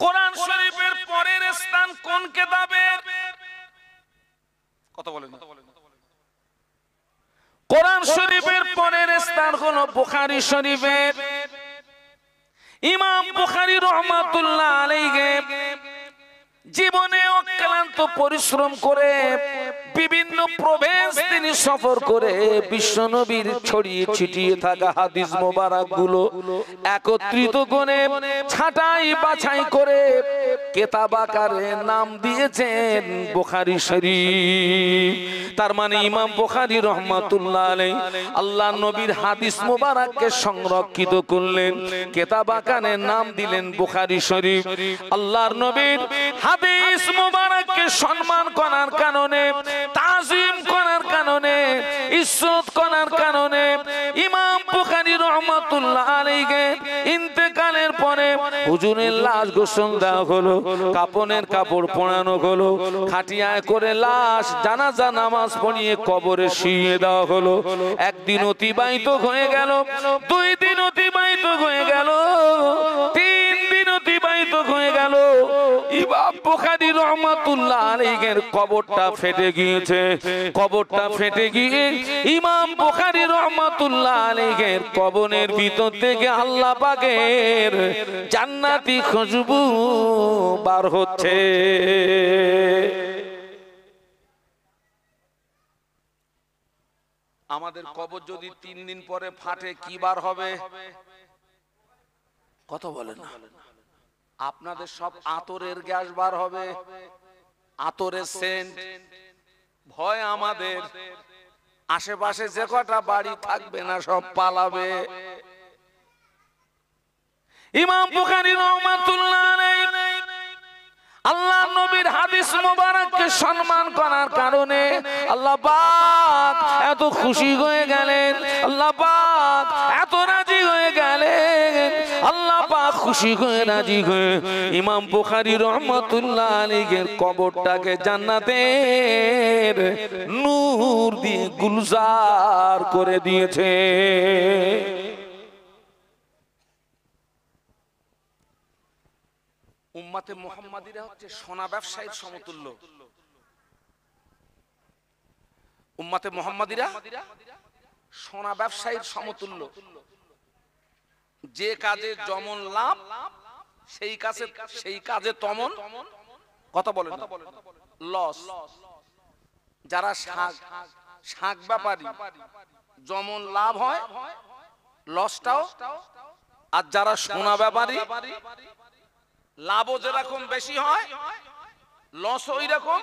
কোরআন শরীফের পরের স্থান কোন কিতাবের? কথা বলেন। কোরআন শরীফের পরের স্থান হলো বুখারী শরীফের। ইমাম বুখারী রাহমাতুল্লাহ আলাইহি জীবনে অক্লান্ত পরিশ্রম করে বিভিন্ন প্রবেশ তিনি সফর করে বিশ্বনবীর ছড়িয়ে ছিটিয়ে থাকা হাদিস মোবারকগুলো একত্রিত করে ছাঁটাই বাছাই করে কিতাব আকারে নাম দিয়েছেন বুখারী শরীফ। তার মানে ইমাম বুখারী রাহমাতুল্লাহ আলাইহি আল্লাহর নবীর হাদিস মোবারককে সংরক্ষিত করলেন, কিতাব আকারে নাম দিলেন বুখারী শরীফ। আল্লাহর নবীর হাদিস মুবারককে সম্মান করার কারণে, তাজিম করার কারণে, ইজ্জত করার কারণে ইমাম বুখারী রাহমাতুল্লাহ আলাইহি ইন্তেকালের পরে হুজুরের লাশ গোসল দেওয়া হলো, কাফনের কাপড় পরানো হলো, খাটিয়ায় করে লাশ জানাজা নামাজ পড়িয়ে কবরে শুইয়ে দেওয়া হলো। একদিন অতিবাহিত হয়ে গেল, 2 দিন অতিবাহিত হয়ে গেল, 3 দিন অতিবাহিত হয়ে গেল। ইমাম বুখারী রাহমাতুল্লাহ আলাইহির কবরটা ফেটে গিয়েছে। কবরটা ফেটে গিয়ে ইমাম বুখারী রাহমাতুল্লাহ আলাইহির কবরের ভিতর থেকে আল্লাহ পাকের জান্নাতি খুশবু বার হচ্ছে। আমাদের কবর যদি 3 দিন পরে ফাটে কি বার হবে? কথা বলেন না। আপনাদের সব আতরের গ্যাস বার হবে, আতরের সেন্ট। ভয় আমাদের, আশেপাশে যে কটা বাড়ি থাকবে না সব পালাবে। ইমাম বুখারী রাহমাতুল্লাহ আলাইহি আল্লাহর নবীর হাদিস মোবারককে সম্মান করার কারণে আল্লাহ পাক এত খুশি হয়ে গেলেন, আল্লাহ পাক এত রাজি হয়ে গেলেন। আল্লাহ পাক খুশি হয়ে রাজি হয়ে ইমাম বুখারী রাহমাতুল্লাহ আলাইহির কবরটাকে জান্নাতের নূর দিয়ে গুলজার করে দিয়েছে। উম্মতে মুহাম্মাদিরা হচ্ছে সোনা ব্যবসায়ীর সমতুল্য। উম্মতে মুহাম্মাদিরা সোনা ব্যবসায়ীর সমতুল্য। যে কাজে যেমন লাভ সেই কাজে তেমন কথা বলেন লস। যারা শাক ব্যাপারী যেমন লাভ হয় লসটাও, আর যারা সোনা ব্যাপারী লাভও যেরকম বেশি হয় লস ওই রকম।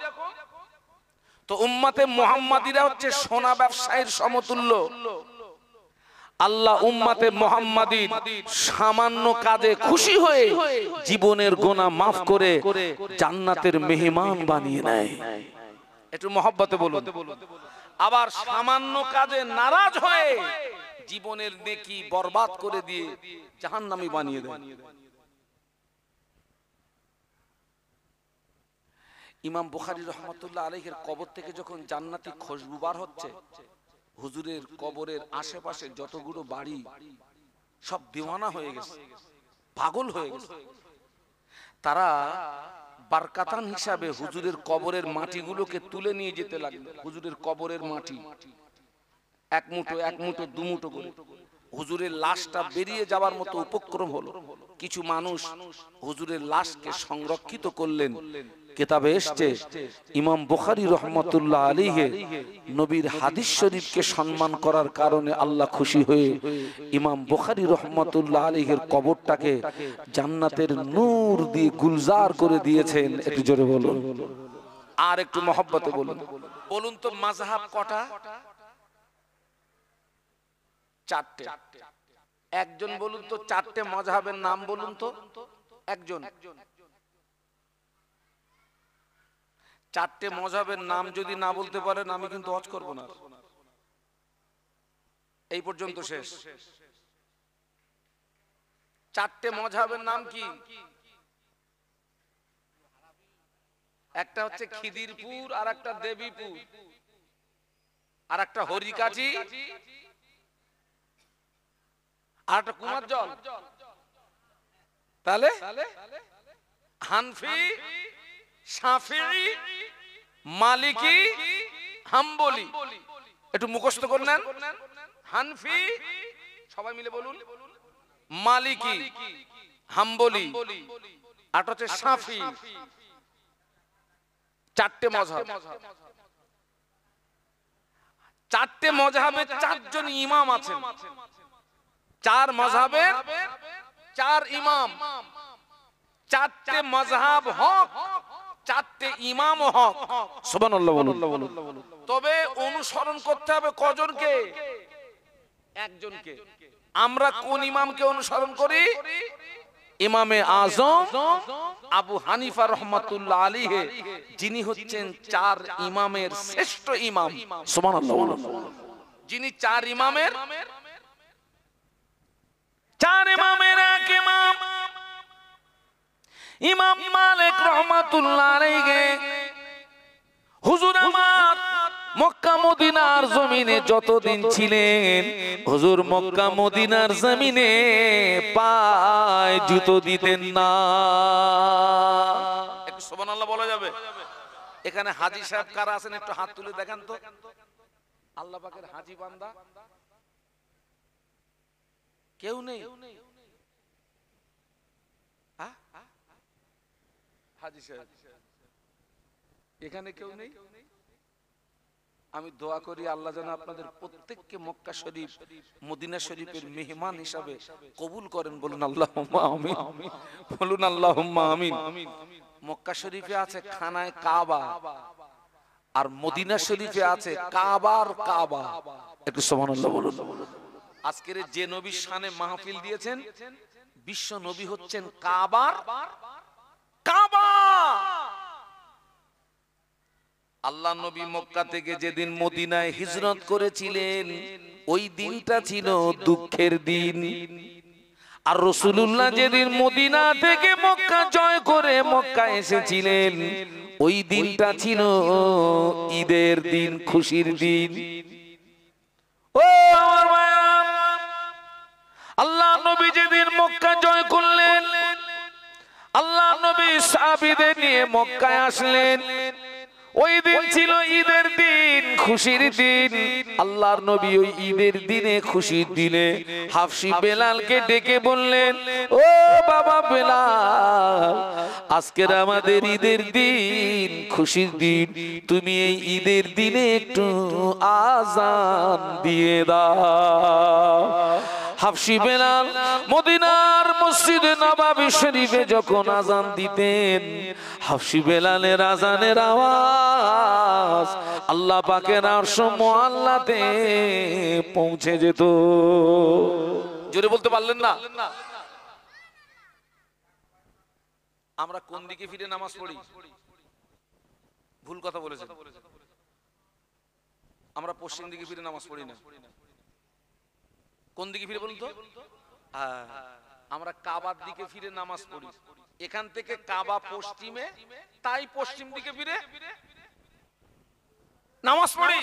তো উম্মতে মুহাম্মাদিরা হচ্ছে সোনা ব্যবসায়ীর সমতুল্য। আল্লাহ উম্মতে মুহাম্মাদির সামান্য কাজে খুশি হয়ে জীবনের গুনাহ মাফ করে জান্নাতের মেহমান বানিয়ে নেয়। একটু মহব্বতে বলুন। আবার সামান্য কাজে নারাজ হয়ে জীবনের নেকি বরবাদ করে দিয়ে জাহান্নামী বানিয়ে দেয়। ইমাম বুখারী রাহমাতুল্লাহ আলাইহির কবর থেকে যখন জান্নাতি খুশবু বার হচ্ছে, হুজুরের কবরের আশেপাশে যতগুলো বাড়ি সব দিওয়ানা হয়ে গেছে, পাগল হয়ে গেছে। তারা বারকাতান হিসাবে হুজুরের কবরের মাটিগুলোকে তুলে নিয়ে যেতে লাগলো। হুজুরের কবরের মাটি এক মুঠো এক মুঠো দু মুঠো করে হুজুরের লাশটা বেরিয়ে যাওয়ার মতো উপক্রম হলো। কিছু মানুষ হুজুরের লাশকে সংরক্ষিত করলেন। কিতাবে এসেছে ইমাম বুখারী রাহমাতুল্লাহ আলাইহি নবীর হাদিস শরীফকে সম্মান করার কারণে আল্লাহ খুশি হয়ে ইমাম বুখারী রাহমাতুল্লাহ আলাইহির কবরটাকে জান্নাতের নূর দিয়ে গুলজার করে দিয়েছেন। একটু জোরে বলুন, আর একটু মহব্বতে বলুন। বলুন তো মাযহাব কটা? 4টে। একজন বলুন তো 4টে মাযহাবের নাম বলুন তো একজন। 4টে মাযহাবের নাম যদি না বলতে পারেন আমি কিন্তু ওয়াজ করব না। এই পর্যন্ত শেষ। 4টে মাযহাবের নাম কি? একটা হচ্ছে খিদিরপুর, আর একটা দেবীপুর, আর একটা হরিকাঠি, আর একটা কুমারজল। তাহলে হানফি, শাফিঈ, মালিকি, হাম্বলি। একটু মুখস্থ করে নেন। হানফি, সবাই মিলে বলুন, মালিকি, হাম্বলি, আর হচ্ছে শাফি। চারটে মাযহাব। চারটে মাযহাবে চারজন ইমাম আছেন। চার মাযহাবের চার ইমাম। চারটে মাযহাব হক, চারটে ইমাম হক। সুবহানাল্লাহ বলুন। তবে অনুসরণ করতে হবে কজনকে? একজনকে। আমরা কোন ইমামকে অনুসরণ করি? ইমামে আজম আবু হানিফা রহমাতুল্লাহ আলাইহি, যিনি হচ্ছেন চার ইমামের শ্রেষ্ঠ ইমাম। সুবহানাল্লাহ বলুন। যিনি চার ইমামের এক ইমাম, ইমাম মালিক রহমাতুল্লাহ আলাইহি। হুজুর আমার মক্কা মদিনার জমিনে যতদিন ছিলেন, হুজুর মক্কা মদিনার জমিনে পায় জুতো দিতেন না। একটু সুবহানাল্লাহ বলা যাবে? এখানে হাজী সাহেব কারা আছেন একটু হাত তুলে দেখান তো। আল্লাহ পাকের হাজী বান্দা কেউ নেই? হাজী সাহেব এখানে কেউ নেই? আমি দোয়া করি আল্লাহ যেন আপনাদের প্রত্যেককে মক্কা শরীফ, মদিনা শরীফের মেহমান হিসাবে কবুল করেন। বলুন আল্লাহুম্মা আমিন। বলুন আল্লাহুম্মা আমিন। মক্কা শরীফে আছে খানায় কাবা, আর মদিনা শরীফে আছে কাবার কাবা। একটু সুবহানাল্লাহ বলুন। আজকের যে নবীর শানে মাহফিল দিয়েছেন, বিশ্ব নবী হচ্ছেন কাবার কাবা। আল্লাহ নবী মক্কা থেকে যেদিন মদিনায় হিজরত করেছিলেন, ওই দিনটা ছিল দুঃখের দিন। আর রাসূলুল্লাহ যেদিন মদিনা থেকে মক্কা জয় করে মক্কা এসেছিলেন, ওই দিনটা ছিল ঈদের দিন, খুশির দিন। ও আমার ভাইরা, আল্লাহ নবী যেদিন মক্কা জয় করলেন, আল্লাহ নবী সাহাবীদের নিয়ে মক্কায় আসলেন। ওই দিন ছিল ঈদের দিন, খুশির দিন। আল্লাহর নবী ওই ঈদের দিনে, খুশির দিনে হাফসি বেলালকে ডেকে বললেন, ও বাবা বেলাল, আজকের আমাদের ঈদের দিন, খুশির দিন, তুমি এই ঈদের দিনে একটু আযান দিয়ে দাও। হাফসি বেলাল মদিনার মসজিদে নববী শরীফে যখন আযান দিতেন, হাফসি বেলালের আযানের আওয়াজ আল্লাহ পাকের আরশ মুআল্লাতে পৌঁছে যেত। জোরে বলতে পারলেন না? আমরা কোন দিকে ফিরে নামাজ পড়ি? ভুল কথা বলেছেন। আমরা পশ্চিম দিকে ফিরে নামাজ পড়ি না। কোন দিকে ফিরে বলুন তো? আমরা কাবার দিকে ফিরে নামাজ পড়ি। এখান থেকে কাবা পশ্চিমে, তাই পশ্চিম দিকে ফিরে নামাজ পড়ি।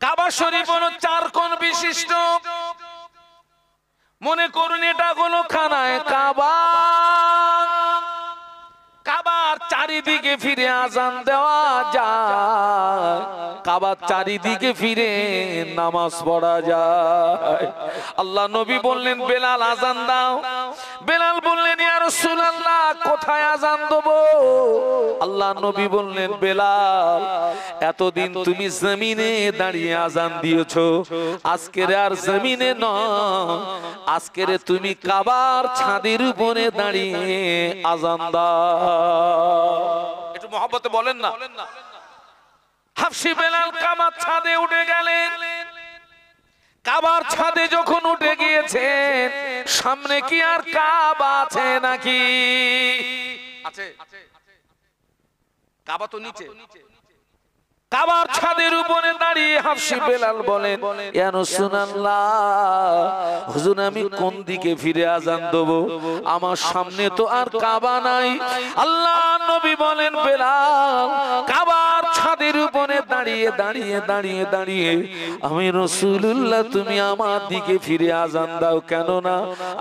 কাবা শরীফ হলো 4 কোণ বিশিষ্ট। মনে করুন এটা হলো খানায় কাবা। কাবার চারিদিকে ফিরে আযান দেওয়া যায়, কাবার চারিদিকে ফিরে নামাজ পড়া যায়। আল্লাহ নবী বললেন, বেলাল আযান দাও। বেলাল বললেন, ইয়া রাসূলুল্লাহ কোথায় আযান দেব? আল্লাহ নবী বললেন, বেলাল এতদিন তুমি জমিনে দাঁড়িয়ে আযান দিয়েছো, আজকের আর জমিনে নয়, আজকের তুমি কাবার ছাদের উপরে দাঁড়িয়ে আযান দাও। একটু মহব্বতে বলেন না। হাফসি বেলাল কাবার ছাদে উঠে গেলেন। কাবার ছাদে যখন উঠে গিয়েছেন, সামনে কি আর কাবা আছে নাকি? আছে। কাবা তো নিচে, কাবার ছাদের উপরে দাঁড়িয়ে হাফসি বেলাল বলেন, ইয়া রাসূলুল্লাহ, হুজুর আমি কোন দিকে ফিরে আজান দেব? আমার সামনে তো আর কাবা নাই। আল্লাহ নবী বলেন, বেলাল, কাবার ছাদের উপরে দাঁড়িয়ে দাঁড়িয়ে দাঁড়িয়ে দাঁড়িয়ে আমি রাসূলুল্লাহ তুমি আমার দিকে ফিরে আজান দাও, কেননা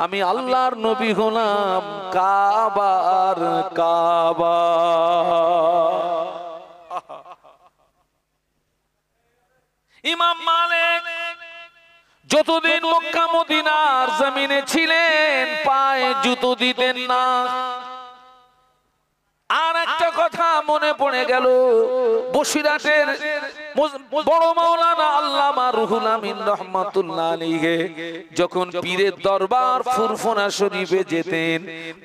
আমি আল্লাহর নবী হলাম কাবার কাবা। ইমাম মালিক যতদিন মক্কা মদিনার জমিনে ছিলেন পায়ে জুতো দিতেন না। আর একটা কথা মনে পড়ে গেল, বসিরহাটের বড় মাওলানা আল্লামা রুহুল আমিন রাহমাতুল্লাহ আলাইহি যখন পীরের দরবার ফুরফুরা শরীফে যেতেন,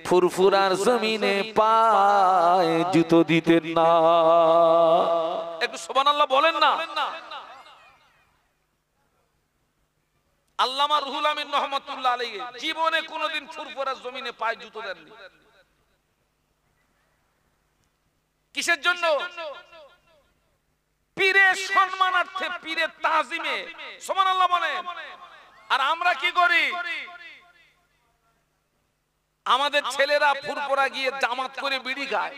ফুরফুরার জমিনে পায়ে জুতো দিতেন না। একটু সুবহানাল্লাহ বলেন না। আল্লামা রুহুল আমিন রাহমাতুল্লাহ আলাইহি জীবনে কোনোদিন ফুরফুরার জমিনে পায়ে জুতো দেননি। কিসের জন্য? পীরের সম্মানার্থে, পীরের তাজিমে। সুবহানাল্লাহ বলেন। আর আমরা কি করি? আমাদের ছেলেরা ফুরফুরা গিয়ে জামাত করে বিড়ি খায়,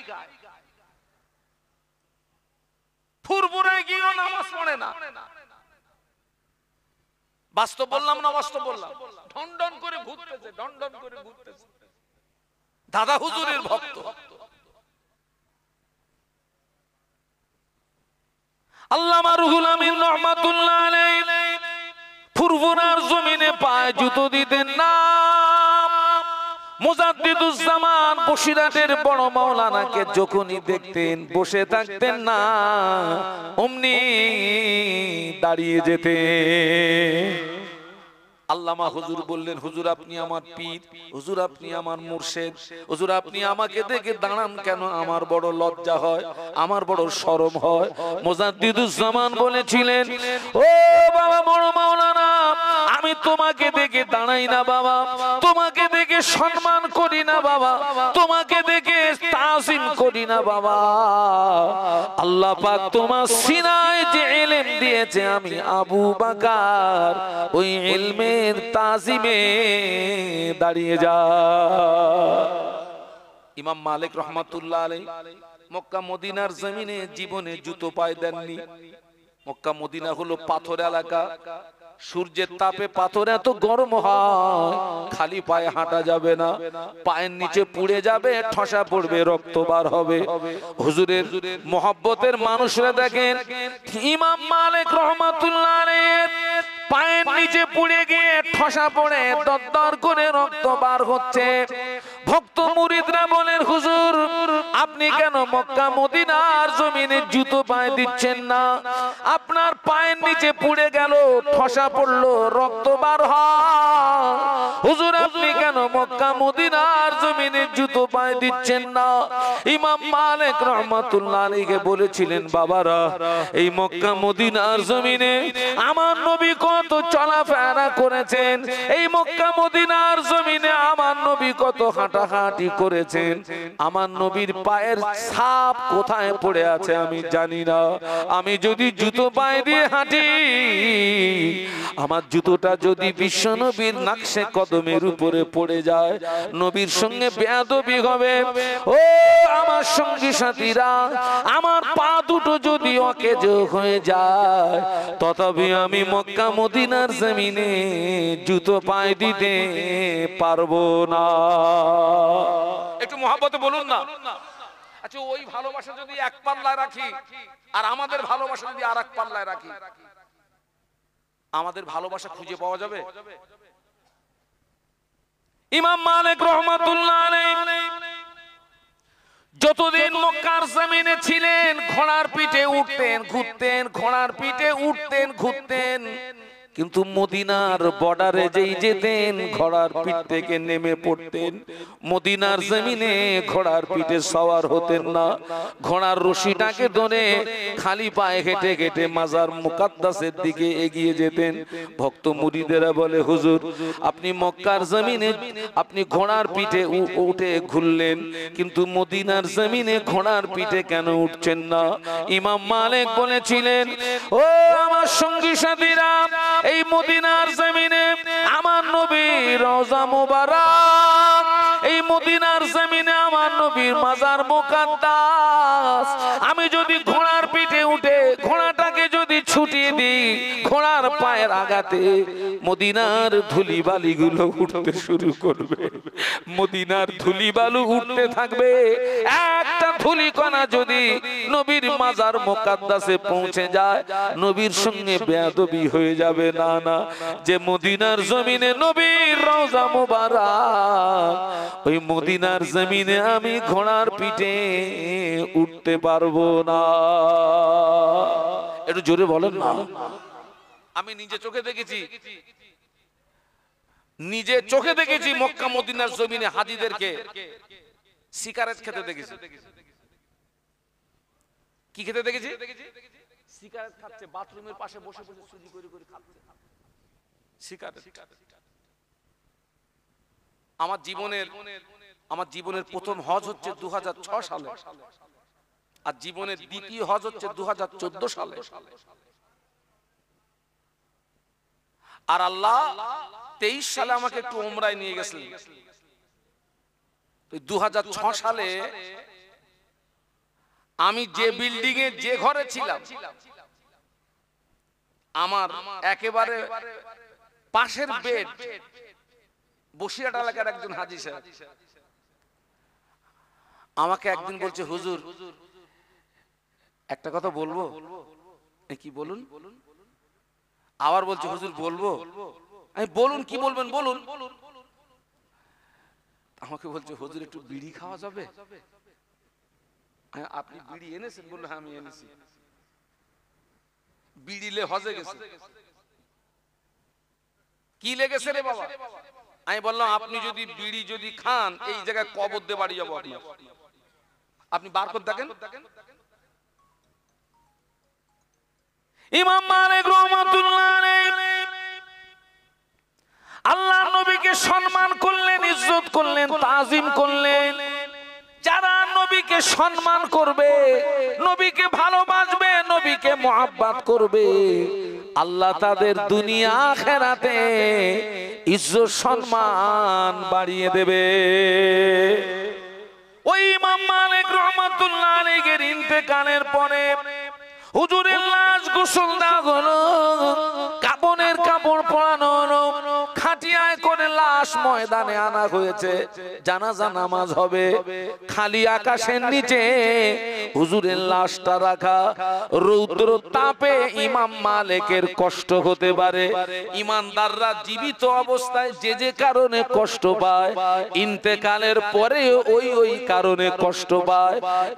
ফুরফুরায় গিয়েও নামাজ পড়ে না। বাস্তব বললাম না বাস্তব বললাম? ঢনঢন করে ঘুরতেছে, ঢনঢন করে ঘুরতেছে, দাদা হুজুরের ভক্ত। আল্লামা রুহুল আমিন রাহমাতুল্লাহ আলাইহি ফুরফুরার জমিনে পায়ে জুতো দিতেন না। মুজাদ্দিদুজ জামান বসিরহাটের বড় মাওলানাকে যখনই দেখতেন বসে থাকতেন না, অমনি দাঁড়িয়ে যেতেন। আল্লামা হুজুর বললেন, হুজুর আপনি আমার পীর, হুজুর আপনি আমার মুর্শিদ, হুজুর আপনি আমাকে দেখে দাঁড়ান কেন? আমার বড় লজ্জা হয়, আমার বড় শরম হয়। মুজাদ্দিদুজ জামান বলেছিলেন, ও বাবা বড় মাওলানা, আমি তোমাকে দেখে দাঁড়াই না বাবা, তোমাকে দেখে সম্মান করি না বাবা, তোমাকে দেখে তাজিম করি না বাবা। আল্লাহ পাক তোমার সিনায় যে ইলম দিয়েছে, আমি আবু বকর ওই ইলমে তাজিমে দাঁড়িয়ে যা। ইমাম মালিক রাহমাতুল্লাহ আলাইহি মক্কা মদিনার জমিনে জীবনে জুতো পায়ে দেননি। মক্কা মদিনা হলো পাথর এলাকা, সূর্যের তাপে পাথর এত গরম হয়, খালি পায়ে হাঁটা যাবে না, পায়ের নিচে পুড়ে যাবে, ঠসা পড়বে, রক্ত বার হবে। হুজুরের মহব্বতের মানুষরা দেখেন, ইমাম মালিক রাহমাতুল্লাহ আলাইহি পায়ের নিচে পুড়ে গিয়ে ঠসা পড়ে দরদর করে রক্ত বার হচ্ছে। ভক্ত মুরিদরা বলেন, হুজুর আপনি কেন মক্কা মদিনার জমিনে জুতো পায়ে দিচ্ছেন না? আপনার পায়ের নিচে পুড়ে গেল, ঠসা পড়লো, রক্ত বার হয়, হুজুর আপনি কেন মক্কা মদিনার জমিনে জুতো পায়ে দিচ্ছেন না? ইমাম মালিক রাহমাতুল্লাহ আলাইহি বলেছিলেন, বাবারা এই মক্কা মদিনার জমিনে আমার নবী কত চলাফেরা করেছেন, এই মক্কা মদিনার জমিনে আমার নবী কত হাঁটাহাঁটি করেছেন, আমার নবীর পায়ের ছাপ কোথায় পড়ে আছে আমি জানি না। আমি যদি জুতো পায়ে দিয়ে হাঁটি, আমার জুতোটা যদি বিশ্ব নবীর নাকশে কদমের উপরে পড়ে যায়, নবীর সঙ্গে বেয়াদবি হবে। ও আমার সঙ্গী সাথীরা, আমার পা দুটো যদি অকেজ হয়ে যায়, তথাপি আমি মক্কা মদিনার জমিনে জুতো পায়ে দিতে পারবো না। একটু মহব্বতে বলুন না। আচ্ছা, ওই ভালোবাসা যদি এক পাল্লায় রাখি আর আমাদের ভালোবাসা যদি আর এক পাল্লায় রাখি, আমাদের ভালোবাসা খুঁজে পাওয়া যাবে? ইমাম মালিক রাহমাতুল্লাহ আলাইহি যতদিন মক্কার জমিনে ছিলেন ঘোড়ার পিঠে উঠতেন ঘুরতেন, ঘোড়ার পিঠে উঠতেন ঘুরতেন, কিন্তু মদিনার বর্ডারে যেই যেতেন ঘোড়ার পিঠ থেকে নেমে পড়তেন, মদিনার জমিনে ঘোড়ার পিঠে সওয়ার হতেন না, ঘোড়ার রশিটাকে ধরে খালি পায়ে হেঁটে হেঁটে মাজার মুকাদ্দাসের দিকে এগিয়ে যেতেন। ভক্ত মুরিদেরা বলে, হুজুর আপনি মক্কার জমিনে আপনি ঘোড়ার পিঠে উঠে ঘুরলেন, কিন্তু মদিনার জমিনে ঘোড়ার পিঠে কেন উঠছেন না? ইমাম মালিক বলেছিলেন, ও আমার সঙ্গী সাথীরা, এই মদিনার জমিনে আমার নবীর রওজা মুবারক, এই মদিনার জমিনে আমার নবীর মাজার মুকাদ্দাস, আমি যদি ঘোড়ার পিঠে উঠে ঘোড়াটাকে যদি ছুটিয়ে দিই, ঘোড়ার পায়ের আঘাতে মদিনার ধুলি বালিগুলো উঠতে শুরু করবে, মদিনার ধুলি বালু উঠতে থাকবে। একটা ধুলি কণা যদি নবীর মাজার মুকাদ্দাসে পৌঁছে যায়, নবীর সঙ্গে বেয়াদবি হয়ে যাবে। না না, যে মদিনার জমিনে নবীর রওজা মুবারক, ওই মদিনার জমিনে আমি ঘোড়ার পিঠে উঠতে পারবো না। একটু জোরে বলেন না। আমি নিজে চোখে দেখেছি, নিজে চোখে দেখেছি মক্কা মদিনার জমিনে হাজীদেরকে সিগারেট খেতে দেখেছি। কি খেতে দেখেছি? সিগারেট খাচ্ছে, বাথরুমের পাশে বসে বসে চুরি করে করে খাচ্ছে সিগারেট। আমার জীবনের প্রথম হজ হচ্ছে 2006 সালে, আর জীবনের দ্বিতীয় হজ হচ্ছে 2014 সালে। আর আল্লাহ 23 সালে আমাকে একটু উমরায় নিয়ে গেছিলেন। 2006 সালে আমি যে বিল্ডিং এ যে ঘরে ছিলাম, আমার একেবারে পাশের বেড বসিরহাট এলাকার একজন হাজী সাহেব আমাকে একদিন বলছে, হুজুর একটা কথা বলবো। কি বলুন? আবার বলছে, হুজুর বলবো। আমি বলুন, কি বলবেন বলুন। আমাকে বলছে, হুজুর একটু বিড়ি খাওয়া যাবে? আপনি বিড়ি এনেছেন? বললো, হ্যাঁ আমি এনেছি। বিড়িলে হজে গেছে। কি লেগেছে রে বাবা? আমি বললাম, আপনি যদি বিড়ি যদি খান, এই জায়গায় কবর দিয়ে বাড়ি যাবো। আপনি বার করে দেখেন। ইমাম মালিক রাহমাতুল্লাহ আলাইহি আল্লাহর নবীকে সম্মান করলেন, ইজ্জত করলেন, তাজিম করলেন। যারা নবীকে সম্মান করবে, নবীকে ভালোবাসবে, নবীকে মুহাব্বত করবে, আল্লাহ তাদের দুনিয়া আখিরাতে ইজ্জত সম্মান বাড়িয়ে দেবে। ওই ইমাম মালিক রাহমাতুল্লাহ আলাইহির ইন্তেকালের পরে হুজুরের লাশ গোসল দেওয়া হলো, কাফনের কাপড় পরানো হলো, খাটিয়ায় করে লাশ ময়দানে আনা হয়েছে, জানাজা নামাজ হবে। খালি আকাশের নিচে হুজুরের লাশটা রাখা, রৌদ্র তাপে ইমাম মালিকের কষ্ট হতে পারে। ইমানদাররা জীবিত অবস্থায় যে যে কারণে কষ্ট পায়, ইন্তেকালের পরে ওই ওই কারণে কষ্ট পায়।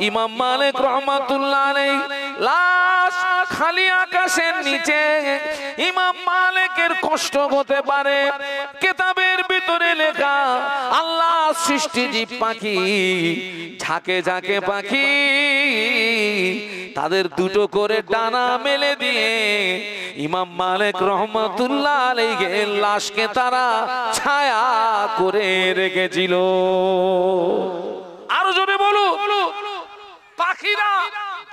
ইমাম মালিক রাহমাতুল্লাহ আলাইহি লাশ খালি আকাশের নিচে, ইমাম মালিকের কষ্ট হতে পারে। কিতাবের ভিতরে লেখা, আল্লাহ সৃষ্টি জীব পাখি, ঝাঁকে ঝাঁকে পাখি, তাদের দুটো করে ডানা মেলে দিয়ে ইমাম মালিক রাহমাতুল্লাহ আলাইহির লাশকে তারা ছায়া করে রেখেছিল। আরো জোরে বলো, পাখিরা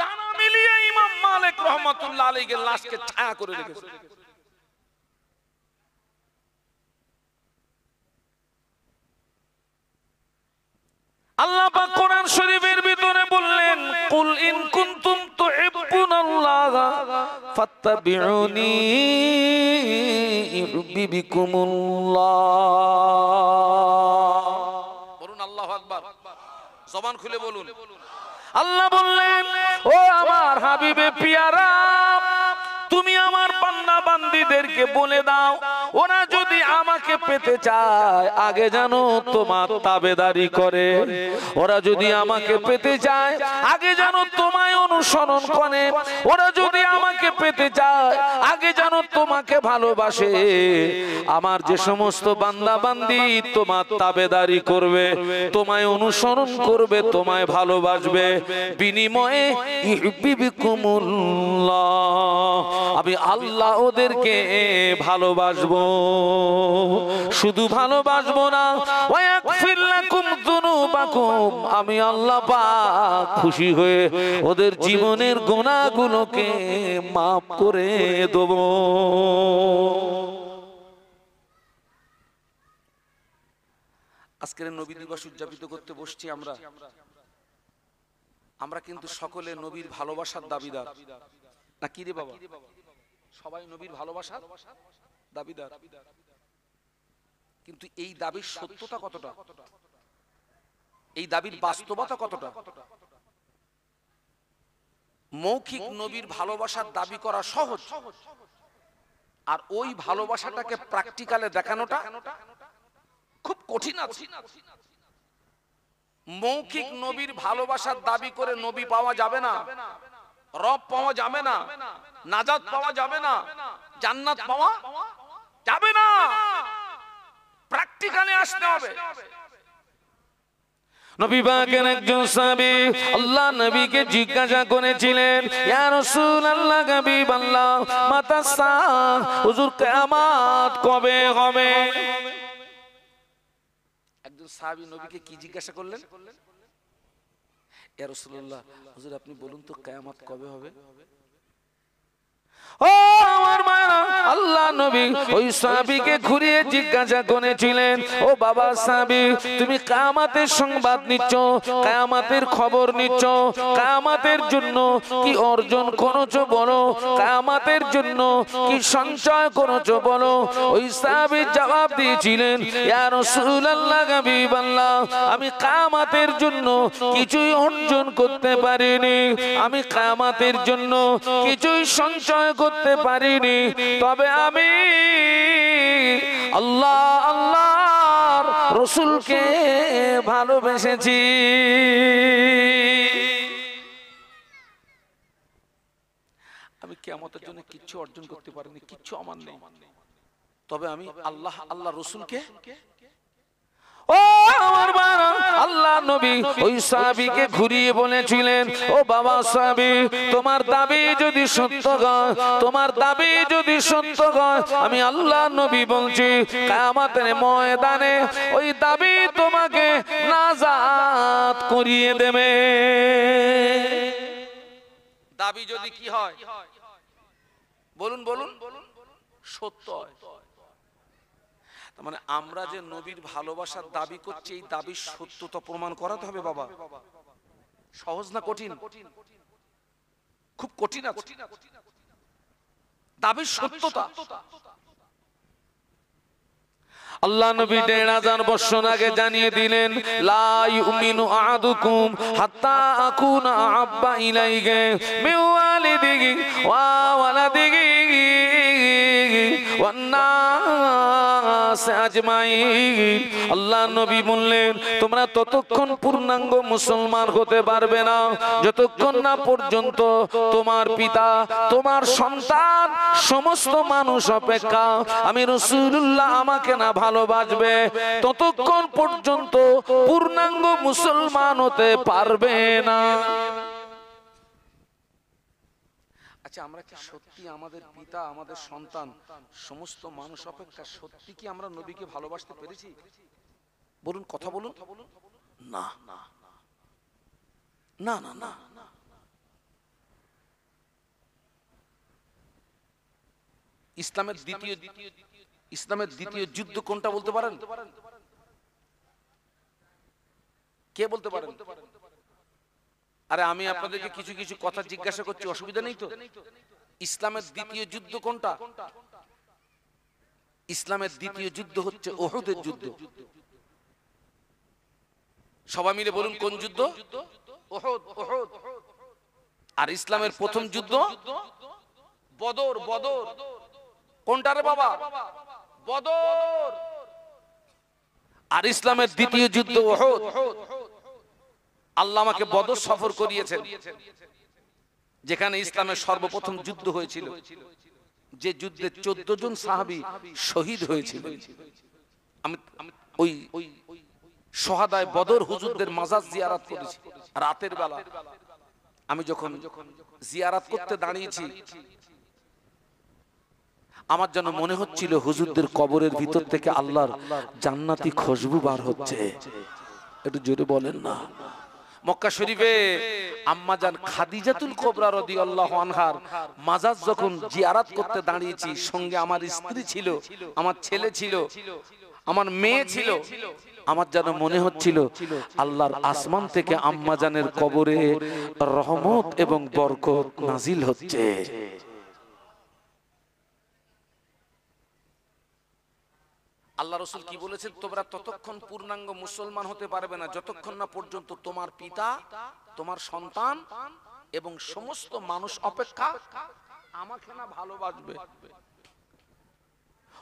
ডানা মিলিয়ে ইমাম মালিক রাহমাতুল্লাহ আলাইহির লাশকে ছায়া করে রেখেছে। আল্লাহ পাক কোরআন শরীফের ভিতরে বললেন, কুল ইন কুনতুম তুহিব্বুনাল্লাহ ফাত্তাবিউনি ইউহিব্বুকুমুল্লাহ। বলুন আল্লাহু আকবার, জবান খুলে বলুন। আল্লাহ বললেন, ও আমার হাবিবে পিয়ারা, তুমি আমার বান্দা বান্দীদেরকে বলে দাও, ওরা যদি আমাকে পেতে চায় আগে যেন তোমার তাবেদারি করে, ওরা যদি আমাকে পেতে চায় আগে যেন তোমায় অনুসরণ করে, ওরা যদি আমাকে পেতে চায় আগে যেন তোমাকে ভালোবাসে। আমার যে সমস্ত বান্দা বান্দি তোমার তাবেদারি করবে, তোমায় অনুসরণ করবে, তোমায় ভালোবাসবে, বিনিময়ে ইউহিব্বুকুমুল্লাহ, আমি আল্লাহ ওদেরকে ভালোবাসবো। শুধু ভালোবাসবো না, ওয়াগফির লাকুম যুনুবাকুম, আমি আল্লাহ পাক খুশি হয়ে ওদের জীবনের গুনাহগুলোকে মাফ করে দেব। আজকের নবী দিবস উদযাপিত করতে বসছি আমরা। আমরা কিন্তু সকলে নবীর ভালোবাসার দাবিদার, না কি রে বাবা? সবাই নবীর ভালোবাসার দাবিদার, কিন্তু এই দাবির সত্যতা কতটা, এই দাবির বাস্তবতা কতটা? মৌখিক নবীর ভালোবাসার দাবি করা সহজ, আর ওই ভালোবাসাটাকে প্র্যাকটিক্যালে দেখানোটা খুব কঠিন আছে। মৌখিক নবীর ভালোবাসার দাবি করে নবী পাওয়া যাবে না, রব পাওয়া যাবে না, নাজাত পাওয়া যাবে না, জান্নাত পাওয়া যাবে না, প্র্যাকটিক্যালে আসতে হবে। নবী পাকের একজন সাহাবী আল্লাহ নবীকে জিজ্ঞাসা করেছিলেন, ইয়া রাসূলুল্লাহ, হাবিবাল্লাহ, মাতা সা, হুজুর কিয়ামত কবে হবে? একজন সাহাবী নবীকে কি জিজ্ঞাসা করলেন? ইয়া রাসূলুল্লাহ, হুজুর আপনি বলুন তো কিয়ামত কবে হবে? ও আমার মায়েরা, আল্লাহ নবী ওই সাহাবীকে ঘুরিয়ে জিজ্ঞাসা করেছিলেন, ও বাবা সাহাবী, তুমি কিয়ামতের সংবাদ নিচ্ছ, কিয়ামতের খবর নিচ্ছ, কিয়ামতের জন্য কি অর্জন করেছো বলো, কিয়ামতের জন্য কি সঞ্চয় করেছো বলো। ওই সাহাবী জবাব দিয়েছিলেন, ইয়া রাসূলুল্লাহ, হাবিবাল্লাহ, আমি কিয়ামতের জন্য কিছুই অর্জন করতে পারিনি, আমি কিয়ামতের জন্য কিছুই সঞ্চয় করতে পারিনি, তবে আমি আল্লাহ আল্লাহর রাসূলকে ভালোবেসেছি। আমি কিয়ামতের জন্য কিচ্ছু অর্জন করতে পারিনি, কিচ্ছু আমার নেই, তবে আমি আল্লাহ আল্লাহ রাসূলকে। ও আমার বাবা, আল্লাহ নবী ওই সাহাবীকে ঘুরিয়ে বলেছিলেন, ও বাবা সাহাবী, তোমার দাবি যদি সত্য হয়, তোমার দাবি যদি সত্য হয়, আমি আল্লাহ নবী বলছি কিয়ামতের ময়দানে ওই দাবি তোমাকে নাজাত করিয়ে দেবে। দাবি যদি কি হয় বলুন বলুন, সত্য হয়। মানে আমরা যে নবীর ভালোবাসার দাবি করছি, এই দাবির সত্যতা প্রমাণ করাতে হবে বাবা। সহজ না কঠিন? খুব কঠিন আছে দাবির সত্যতা। আল্লাহ নবী ১৫০০ বছর আগে জানিয়ে দিলেন, লা ইউমিনু আহাদুকুম হাত্তা আকুনা আহাব্বা ইলাইহি মিন ওয়ালিদিহি ওয়া ওয়ালাদিহি ওয়ান নাস আজমাইন। আল্লাহ নবী বললেন, তোমরা ততক্ষণ পূর্ণাঙ্গ মুসলমান হতে পারবে না যতক্ষণ না পর্যন্ত তোমার পিতা, তোমার সন্তান, সমস্ত মানুষ অপেক্ষা আমি রাসূলুল্লাহ আমাকে না ভালোবাসবে, ততক্ষণ পর্যন্ত পূর্ণাঙ্গ মুসলমান হতে পারবে না। আচ্ছা, আমরা কি সত্যি আমাদের পিতা, আমাদের সন্তান, সমস্ত মানুষ অপেক্ষা সত্যি কি আমরা নবীকে ভালোবাসতে পেরেছি? বলুন, কথা বলুন। না না না না না। ইসলামের দ্বিতীয় যুদ্ধ কোনটা বলতে পারেন? কে বলতে পারেন? আরে আমি আপনাদেরকে কিছু কিছু কথা জিজ্ঞাসা করছি, অসুবিধা নেই তো? ইসলামের দ্বিতীয় যুদ্ধ কোনটা? ইসলামের দ্বিতীয় যুদ্ধ হচ্ছে উহুদের যুদ্ধ। সবাই মিলে বলুন, কোন যুদ্ধ? উহুদ। উহুদ। আর ইসলামের প্রথম যুদ্ধ বদর। বদর কোনটা রে বাবা? বদর। আর ইসলামের দ্বিতীয় যুদ্ধ উহুদ। আল্লাহ আমাকে বদর সফর করিয়েছেন, যেখানে ইসলামের সর্বপ্রথম যুদ্ধ হয়েছিল, যে যুদ্ধে 14 জন সাহাবী শহীদ হয়েছিল। আমি ওই শহাদায়ে বদর হুজুরদের মাজার জিয়ারত করেছি রাতের বেলা। আমি যখন জিয়ারত করতে দাঁড়িয়েছি, আমার যেন মনে হচ্ছিল হুজুরদের কবরের ভিতর থেকে আল্লাহর জান্নাতি খুশবু বার হচ্ছে। একটু জোরে বলেন না। মক্কা শরীফে আম্মা জান খাদিজাতুল কুবরা রাদিয়াল্লাহু আনহার মাজার যখন জিয়ারত করতে দাঁড়িয়েছি, সঙ্গে আমার স্ত্রী ছিল, আমার ছেলে ছিল, আমার মেয়ে ছিল। আমার যেন মনে হচ্ছিল আল্লাহর আসমান থেকে আম্মা জানের কবরে রহমত এবং বরকত নাজিল হচ্ছে। আল্লাহ রাসূল কি বলেছেন? তোমরা ততক্ষণ পূর্ণাঙ্গ মুসলমান হতে পারবে না যতক্ষণ না পর্যন্ত তোমার পিতা, তোমার সন্তান এবং সমস্ত মানুষ অপেক্ষা আমাকে না ভালোবাসবে।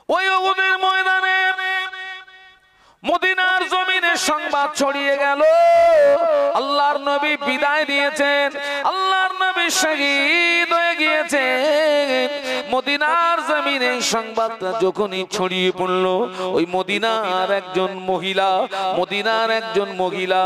ওই উহুদের ময়দানে মদিনার জমিনে সংবাদ ছড়িয়ে গেল, আল্লাহর নবী বিদায় দিয়েছেন, আল্লাহর নবী শহীদ হয়ে গিয়েছেন। মদিনার জমিনে সংবাদটা যখনই ছড়িয়ে পড়ল, ওই মদিনার একজন মহিলা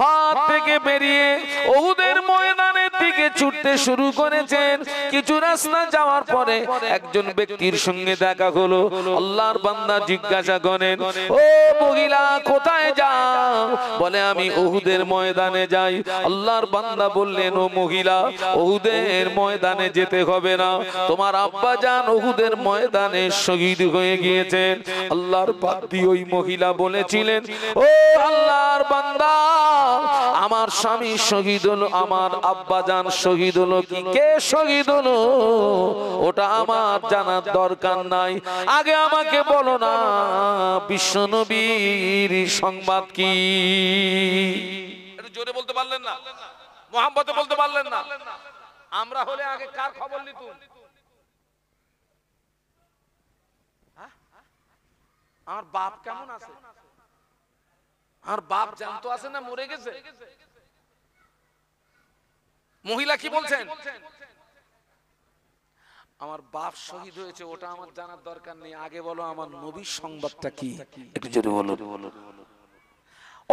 ঘর থেকে বেরিয়ে উহুদের ময়দানের দিকে ছুটতে শুরু করেছেন। কিছু রাস্তা যাওয়ার পরে একজন ব্যক্তির সঙ্গে দেখা হলো। আল্লাহর বান্দা জিজ্ঞাসা করেন, ও মহিলা কোথায় যাও? বলে আমি উহুদের ময়দানে যাই। আল্লাহর বান্দা বললেন, ও মহিলা, উহুদের ময়দানে যেতে হবে না, তোমার আব্বা জান উহুদের ময়দানে শহীদ হয়ে গিয়েছেন। আল্লাহর বান্দি ওই মহিলা বলেছিলেন, ও আল্লাহর বান্দা, আমার স্বামী শহীদ হলো, আমার আব্বা জান শহীদ হলো, কি কে শহীদ হলো ওটা আমার জানার দরকার নাই, আগে আমাকে বলো না বিশ্বনবীর সংবাদ কি? একটু জোরে বলতে পারলেন না, মুহাম্মদে বলতে পারলেন না। আমরা হলে আগে কার খবর নিতুম? আমার বাপ কেমন আছে? আর বাপ জানতো আছে না মরে গেছে? মহিলা কি বলছেন? আমার বাপ শহীদ হয়েছে ওটা আমার জানার দরকার নেই, আগে বলো আমার নবীর সংবাদটা কি? একটু জোরে বলো।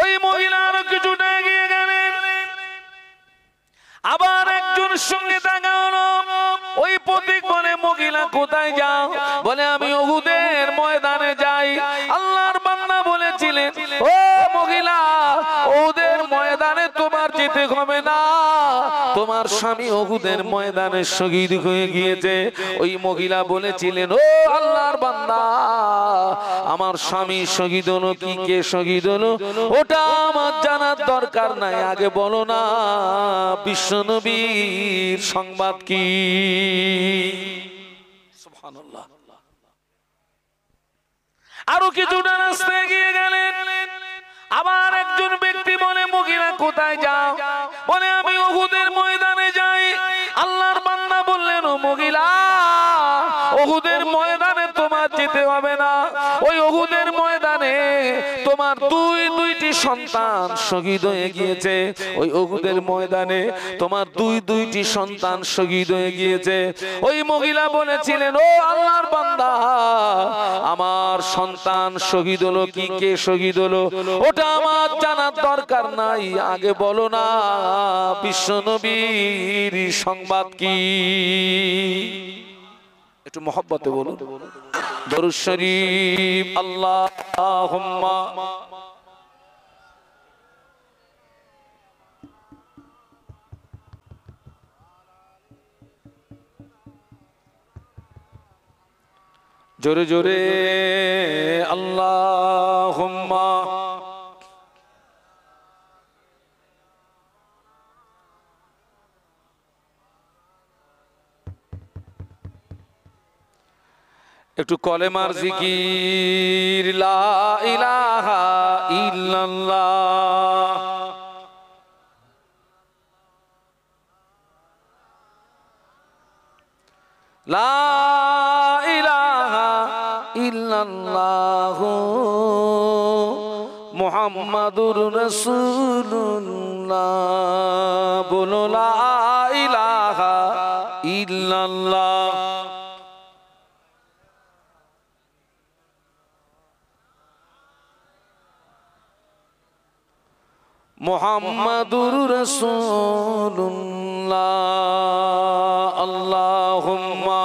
ওই মহিলা আরো কিছুটা এগিয়ে গেলেন, আবার একজন সঙ্গে দেখা হলো। ওই প্রতীক বলে, মহিলা কোথায় যাও? বলে আমি উহুদের ময়দানে যাই। আল্লাহর বান্দা বলেছিলেন, ও মহিলা, উহুদের ময়দানে তোমার যেতে হবে না, তোমার স্বামী উহুদের ময়দানে শহীদ হয়ে গিয়েছে। ওই মহিলা বলেছিলেন, ও আল্লাহর বান্দা, আমার স্বামী শহীদ হলো, কি কে শহীদ হলো ওটা আমার জানার দরকার নাই, আগে বলো না বিশ্বনবীর সংবাদ কি? সুবহানাল্লাহ। আরো কিছুটা রাস্তা এগিয়ে গেলেন, আবার একজন ব্যক্তি বলে, মহিলা কোথায় যাও? বলে আমি উহুদের ময়দানে যাই। আল্লাহর বান্দা বললেন, ও মহিলা, উহুদের ময়দানে তোমার যেতে হবে না, ওই উহুদের ময়দানে তোমার দুইটি সন্তান শহীদ হয়ে গিয়েছে। ওই উহুদের ময়দানে তোমার দুইটি সন্তান শহীদ হয়ে গিয়েছে। ওই মহিলা বলেছিলেন, ও আল্লাহর বান্দা, আমার সন্তান শহীদ হলো, কি কে শহীদ হলো ওটা আমার জানার দরকার নাই, আগে বলো না বিশ্বনবীর সংবাদ কি? একটু মহব্বতে বলুন দরুদ শরীফ। আল্লাহুম্মা জোরে জোরে আল্লাহুম্মা একটু কলেমার জিকির, লা ইলাহা ইল্লাল্লাহ, লা ইলাহা ইল্লাল্লাহ। ইল্লাল্লাহু মুহাম্মাদুর রাসূলুল্লাহ। বলো লা ইলাহা ইল্লাল্লাহ। মুহাম্মাদুর রাসূলুল্লাহ। আল্লাহুম্মা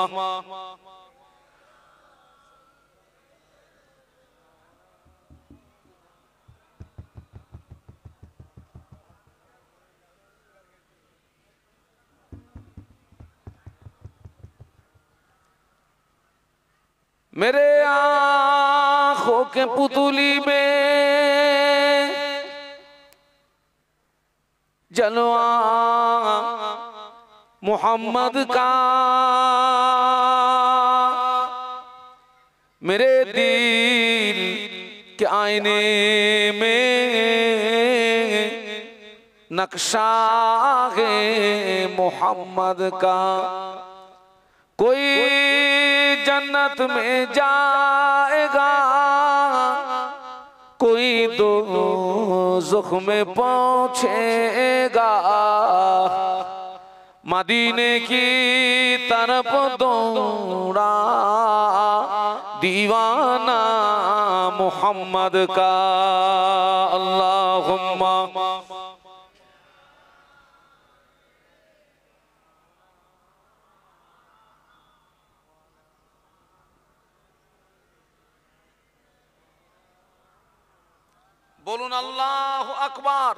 मेरे आँखों के पुतली में जलवा मोहम्मद का, मेरे दिल के आईने में नक्शा है मोहम्मद का। कोई जन्नत में जाएगा, कोई दोज़ख में पहुंचेगा। मदीने की तरफ दौड़ा दीवाना मोहम्मद का। अल्लाहुम्मा বলুন আল্লাহু আকবার।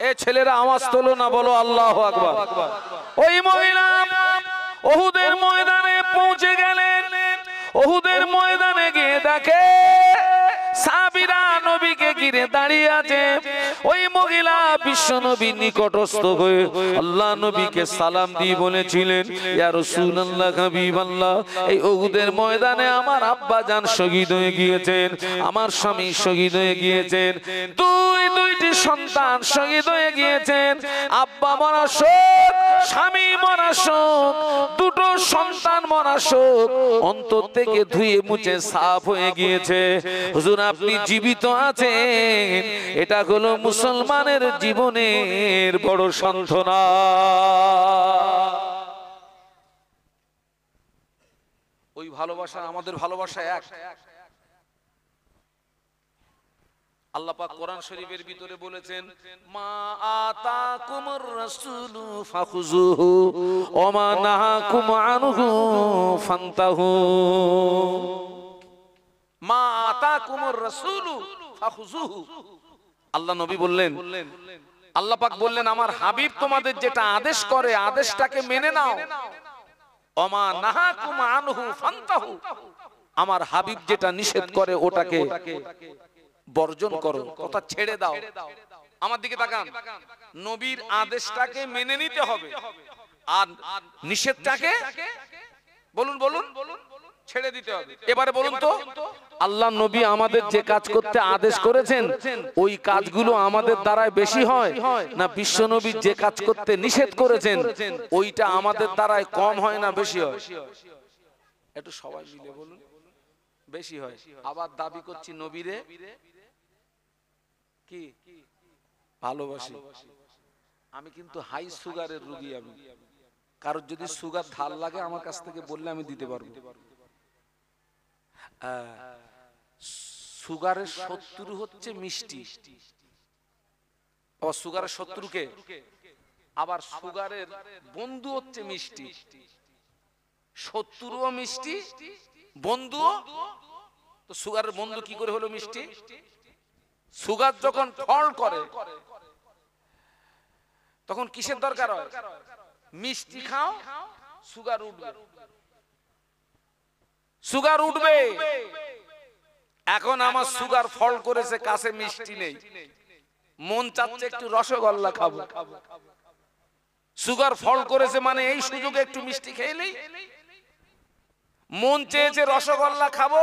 এই ছেলেরা আওয়াজ তোলো না, বলো আল্লাহু আকবার। ওই মহিলা উহুদের ময়দানে পৌঁছে গেলেন। উহুদের ময়দানে গিয়ে দেখে সাহাবীরা নবীকে ঘিরে দাঁড়িয়ে আছে। ওই মহিলা বিশ্ব নবীর নিকটস্থ হয়ে আল্লাহ নবীকে সালাম দিয়ে বলেছিলেন, ইয়া রাসূলুল্লাহ, হাবিবাল্লাহ, এই উহুদের ময়দানে আমার আব্বা জান শহীদ হয়ে গিয়েছেন, আমার স্বামী শহীদ হয়ে গিয়েছেন, দুইটি সন্তান শহীদ হয়ে গিয়েছেন। আব্বা মরা শোক, স্বামী মরা শোক, দুটো সন্তান মরা শোক অন্তর থেকে ধুয়ে মুছে সাফ হয়ে গিয়েছে। হুজুর, আপনি জীবিত আছেন, এটা হলো মুসলমানের জীবনের বড় সান্ত্বনা। ওই ভালোবাসা আমাদের ভালোবাসা এক। আল্লাহ পাক কোরআন শরীফের ভিতরে বলেছেন, মা আতাকুমুর রাসূলু ফাখুযুহু ওয়া মা নাহাকুম আনহু ফান্তাহু। মা আতাকুমুর রাসূলু ফাখুযুহু। আল্লাহ নবী বললেন, আল্লাহ পাক বললেন, আমার হাবিব তোমাদের যেটা আদেশ করে আদেশটাকে মেনে নাও। ওয়া মা নাহাকুম আনহু ফান্তাহু। আমার হাবিব যেটা নিষেধ করে ওটাকে বর্জন করো, কথা ছেড়ে দাও। আমার দিকে তাকান, নবীর আদেশটাকে মেনে নিতে হবে আর নিষেধটাকে বলুন বলুন ছেড়ে দিতে হবে। এবারে বলুন তো, আল্লাহ নবী আমাদের যে কাজ করতে আদেশ করেছেন ওই কাজগুলো আমাদের দ্বারাই বেশি হয় না বিশ্ব নবী যে কাজ করতে নিষেধ করেছেন ওইটা আমাদের দ্বারাই কম হয় না বেশি হয়? একটু সবাই মিলে বলুন। বেশি হয়। আবার দাবি করছি নবীরে কি ভালোবাসি। আমি কিন্তু হাই সুগারের রোগী। আমি কারোর যদি সুগার ধার লাগে আমার কাছ থেকে বললে আমি দিতে পারবো। সুগারের শত্রু হচ্ছে মিষ্টি। সুগারের শত্রুকে আবার সুগারের বন্ধু হচ্ছে মিষ্টি। শত্রুও মিষ্টি, বন্ধুও। তো সুগারের বন্ধু কি করে হলো মিষ্টি? সুগার যখন ফল করে তখন কিসের দরকার হয়? মিষ্টি খাও, সুগার উঠবে। সুগার উঠবে। এখন আমার সুগার ফল করেছে, কাছে মিষ্টি নেই, মন চাচ্ছে একটু রসগোল্লা খাবো। সুগার ফল করেছে মানে এই সুযোগে একটু মিষ্টি খেলেই মন চেয়েছে রসগোল্লা খাবো,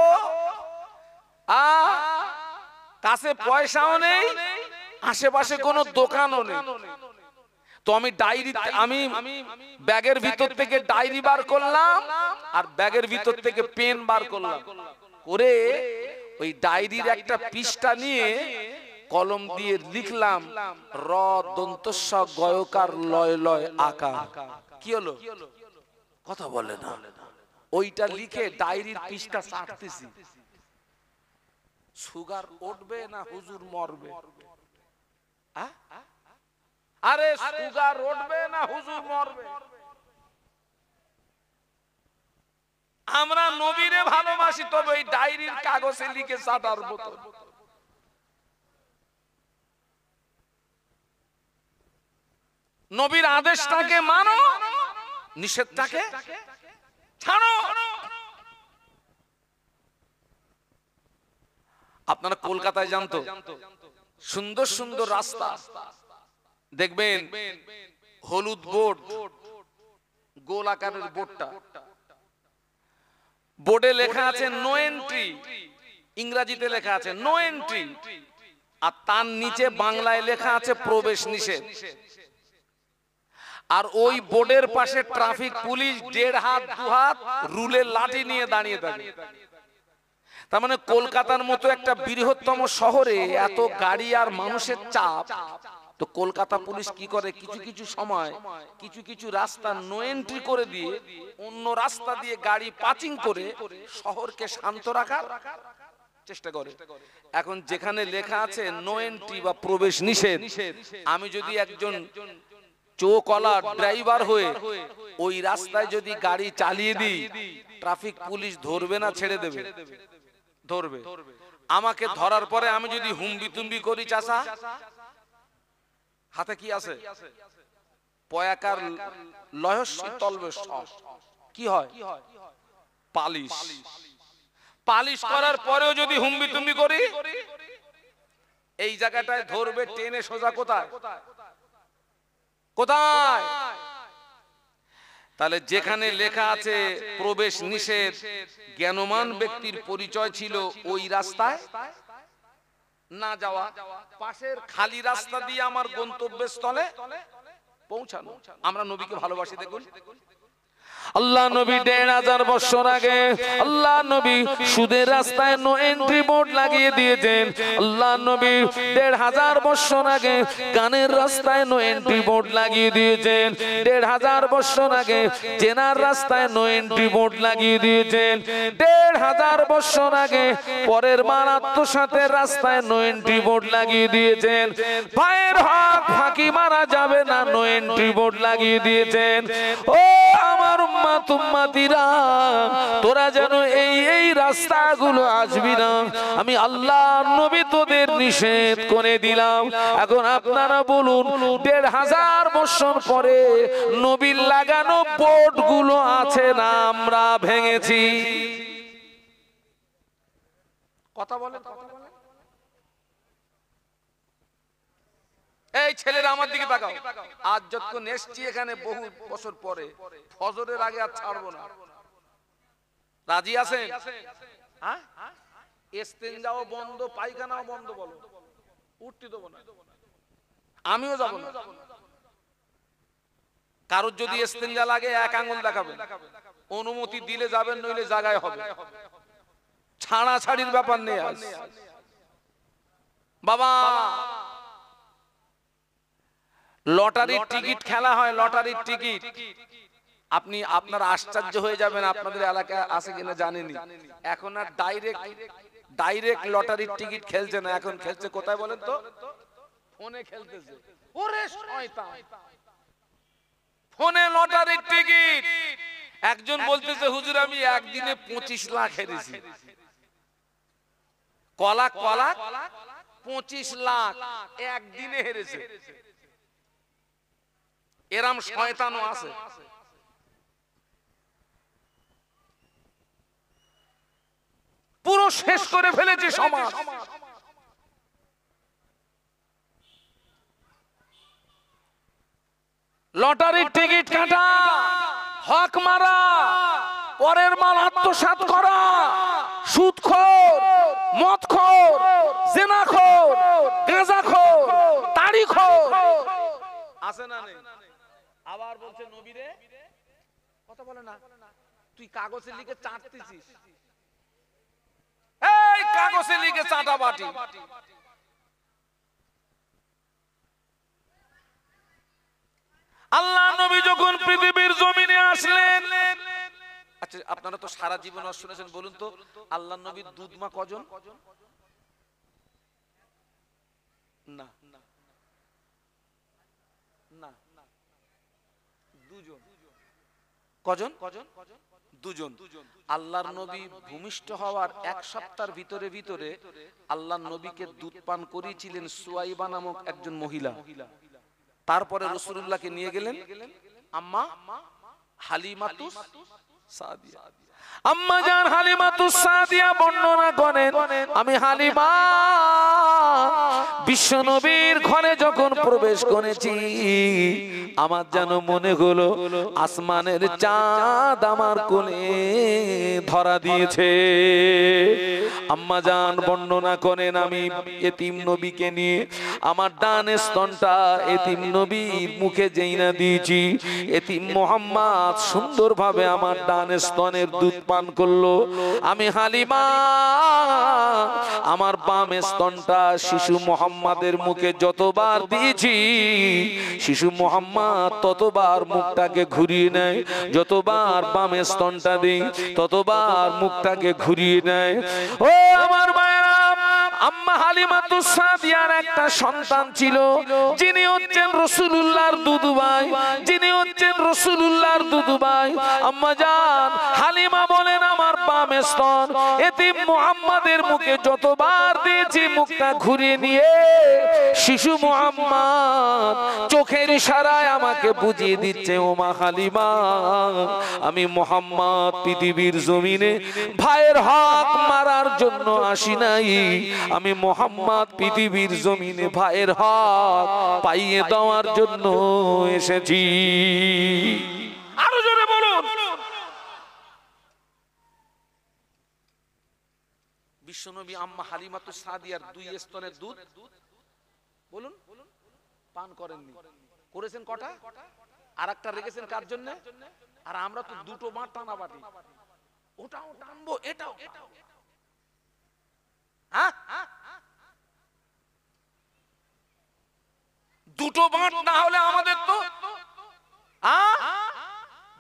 কাছে পয়সাও নেই, আশেপাশে কোনো দোকানও নেই। তো আমি ব্যাগের ভিতর থেকে ডায়েরি বার করলাম আর ব্যাগের ভিতর থেকে পেন বার করলাম। করে ওই ডায়েরির একটা পৃষ্ঠা নিয়ে কলম দিয়ে লিখলাম র দন্তস্ব গয়কার লয় লয় আকা। কি হলো? কথা বলে না। ওইটা লিখে ডায়েরির পৃষ্ঠা ছাড়তেছি। সুগার উঠবে না হুজুর মরবে? আরে সুগার উঠবে না হুজুর মরবে? আমরা নবীরে ভালোবাসি, তবে এই ডায়েরির কাগজে লিখে সাদার বোতল। নবীর আদেশটাকে মানো, নিষেধটাকে ছাড়ো। আপনারা কলকাতায় জানতো সুন্দর সুন্দর রাস্তা দেখবেন, হলুদ বোর্ড, গোল আকারের বোর্ডটা, বোর্ডে লেখা আছে নো এন্ট্রি, ইংরেজিতে লেখা আছে নো এন্ট্রি, আর তার নিচে বাংলায় লেখা আছে প্রবেশ নিষেধ। আর ওই বোর্ডের পাশে ট্রাফিক পুলিশ 1.5 হাত 2 হাত রুলের লাঠি নিয়ে দাঁড়িয়ে থাকে। তার মানে কলকাতার মতো একটা বৃহত্তম শহরে এত গাড়ি আর মানুষের চাপ, তো কলকাতা পুলিশ কি করে, কিছু কিছু সময় কিছু কিছু রাস্তা নো এন্ট্রি করে দিয়ে অন্য রাস্তা দিয়ে গাড়ি পাচিং করে শহরকে শান্ত রাখার চেষ্টা করে। এখন যেখানে লেখা আছে নো এন্ট্রি বা প্রবেশ নিষেধ, আমি যদি একজন চোখওয়ালা ড্রাইভার হয়ে ওই রাস্তায় যদি গাড়ি চালিয়ে দিই, ট্রাফিক পুলিশ ধরবে না ছেড়ে দেবে? ধরবে। আমাকে ধরার পরে আমি যদি হুম্বি তুম্বি করি, চাচা হাতে কি আছে? পয়াকার লয়স্বী তলবে কি হয়? পালিশ। পালিশ করার পরেও যদি হুম্বি তুম্বি করি, এই জায়গাটায় ধরবে, টেনে সোজা কোথায় কোথায়? তাহলে যেখানে লেখা আছে প্রবেশ নিষেধ, জ্ঞানমান ব্যক্তির পরিচয় ছিল ওই রাস্তায় না যাওয়া, পাশের খালি রাস্তা দিয়ে আমার গন্তব্যস্থলে পৌঁছানো। আমরা নবীকে ভালোবাসি। দেখুন, আল্লাহ নবী 1500 বছর আগে আল্লাহ নবী সুদের রাস্তায় নো এন্ট্রি বোর্ড লাগিয়ে দিয়েছেন। আল্লাহ নবী 1500 বছর আগে গানের রাস্তায় নো এন্ট্রি বোর্ড লাগিয়ে দিয়েছেন। 1500 বছর আগে জেনার রাস্তায় নো এন্ট্রি বোর্ড লাগিয়ে দিয়েছেন। 1500 বছর আগে পরের মান আত্মসাতের রাস্তায় নো এন্ট্রি বোর্ড লাগিয়ে দিয়েছেন। ভাইয়ের হক ফাঁকি মারা যাবে না, নো এন্ট্রি বোর্ড লাগিয়ে দিয়েছেন। ও আমার উম্মাতিরা, তোরা যেন এই রাস্তাগুলো আসবি না, আমি আল্লাহ নবী তোদের নিষেধ করে দিলাম। এখন আপনারা বলুন, 1500 বছর পরে নবীর লাগানো বোর্ড গুলো আছে না আমরা ভেঙেছি? কথা বলেন। এই ছেলেরা আমার দিকে তাকাও। আজ যতক্ষণ এসছি এখানে বহু বছর পরে, ফজরের আগে আর ছাড়বো না। রাজি আছেন? হ্যাঁ, ইস্তেঞ্জাও বন্ধ, পায়খানাও বন্ধ, বলো। উঠতে দেবো না, আমিও যাব না। কারোর যদি ইস্তেঞ্জা লাগে 1 আঙ্গুল দেখাবেন, অনুমতি দিলে যাবেন, নইলে জায়গায় হবে। ছাড়াছাড়ির ব্যাপার নেই। বাবা, লটারির টিকিট খেলা হয়, লটারির টিকিট। আপনি আপনারা আশ্চর্য হয়ে যাবেন, আপনাদের এলাকায় আছে কিনা জানেনি। এখন আর ডাইরেক্ট লটারির টিকিট খেলছে না, এখন খেলছে কোথায় বলেন তো? ফোনে খেলতেছে। ওরে শয়তান, ফোনে লটারির টিকিট। একজন বলতেছে, হুজুর আমি একদিনে 25 লাখ হেরেছি। কলা 25 লাখ একদিনে হেরেছে। এরম শয়তানও আছে। পুরো শেষ করে ফেলেছে সমাজ। লটারির টিকিট কাটা, হক মারা, পরের মাল আত্মসাৎ করা, সুদখোর, মদখোর, জিনাখোর, গাঁজাখোর, তাড়িখোর আছে না নেই? আবার বলছে নবীরে কথা বলে না, তুই কাগজে লিখে চাটতেছিস। এই কাগজে লিখে চাটা বাটি। আল্লাহ নবী যখন পৃথিবীর জমিনে আসলেন, আচ্ছা আপনারা তো সারা জীবন শুনেছেন, বলুন তো আল্লাহ নবীর দুধ মা কজন? না না, দুজন। কজন? দুজন। আল্লাহর নবী ভূমিষ্ঠ হওয়ার এক সপ্তাহের ভিতরে ভিতরে আল্লাহর নবীকে দুধ পান করিয়েছিলেন সুয়াইবা নামক একজন মহিলা। তারপরে রাসূলুল্লাহকে নিয়ে গেলেন আম্মা হালিমাতুস সাদিয়া। আম্মা জান হালিমাতুস সাদিয়া বর্ণনা করেন, আমি হালিমা বিশ্বনবীর ঘরে যখন প্রবেশ করেছি, আমার যেন মনে হলো আসমানের চাঁদ আমার কোলে ধরা দিয়েছে। আম্মা জান বর্ণনা করেন, আমি এতিম নবীকে নিয়ে আমার ডান স্তনটা এতিম নবীর মুখে যেই না দিয়েছি, এতিম মুহাম্মদ সুন্দরভাবে আমার ডান স্তনের দুধ পান করলো। আমি হালিমা আমার বাম স্তনটা শিশু মুহাম্মাদের মুখে যতবার দিয়েছি, শিশু মুহাম্মদ ততবার মুখটাকে ঘুরিয়ে নেয়। যতবার বাম স্তনটা দিই ততবার মুখটাকে ঘুরিয়ে নেয়। ও আমার মায়েরা, আম্মা হালিমাতুস সাদিয়ার একটা সন্তান ছিল, যিনি হচ্ছেন রাসূলুল্লাহর দুধুভাই, যিনি হচ্ছেন রাসূলুল্লাহর দুধুভাই। আম্মা জান হালিমা বলেন, আমার বাম স্তন এতিম মুহাম্মাদের মুখে যতবার দিয়েছি, মুখটা ঘুরিয়ে নিয়ে শিশু মুহাম্মদ চোখের ইশারায় আমাকে বুঝিয়ে দিচ্ছে, ও মা হালিমা, আমি মুহাম্মদ পৃথিবীর জমিনে ভাইয়ের হক মারার জন্য আসি নাই, আমি মুহাম্মদ পৃথিবীর জমিনে ভাইয়ের হক পাইয়ে দেওয়ার জন্য এসেছি। আরো জোরে বলুন। বিশ্বনবী আম্মা হালিমাতুস সাদিয়ার দুই স্তনের দুধ বলুন পান করেননি, করেছেন কটা? আর একটা রেখেছেন কার জন্য? আর আমরা তো দুটো মাঠ টানা বাটি, ওটাও টানবো এটাও। দুটো বাঁট না হলে আমাদের তো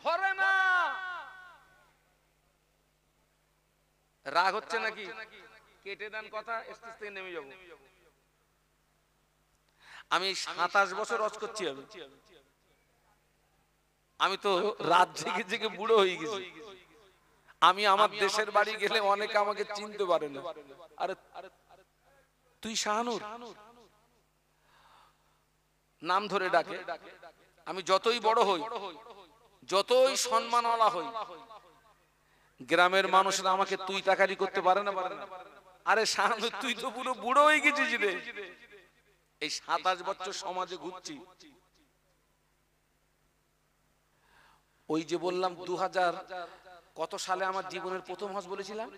ভরে না। রাগ হচ্ছে নাকি? কেটে দেন কথা, স্টেজ থেকে নেমে যাবো। আমি 27 বছর হজ করছি। আমি তো রাত জেগে জেগে বুড়ো হয়ে গেছি। আমি আমার দেশের বাড়ি গেলে অনেকে আমাকে চিনতে পারে না। আরে তুই শাহানুর নাম ধরে ডাকে। আমি যতই বড় হই, যতই সম্মানওয়ালা হই, গ্রামের মানুষরা আমাকে তুই টাকারি করতে পারে না। আরে শাহানুর, তুই তো পুরো বুড়ো হয়ে গেছিস রে। এই 27 বছর সমাজে ঘুরছি। ওই যে বললাম 2000 কত সালে আমার জীবনের প্রথম হজ বলেছিলাম?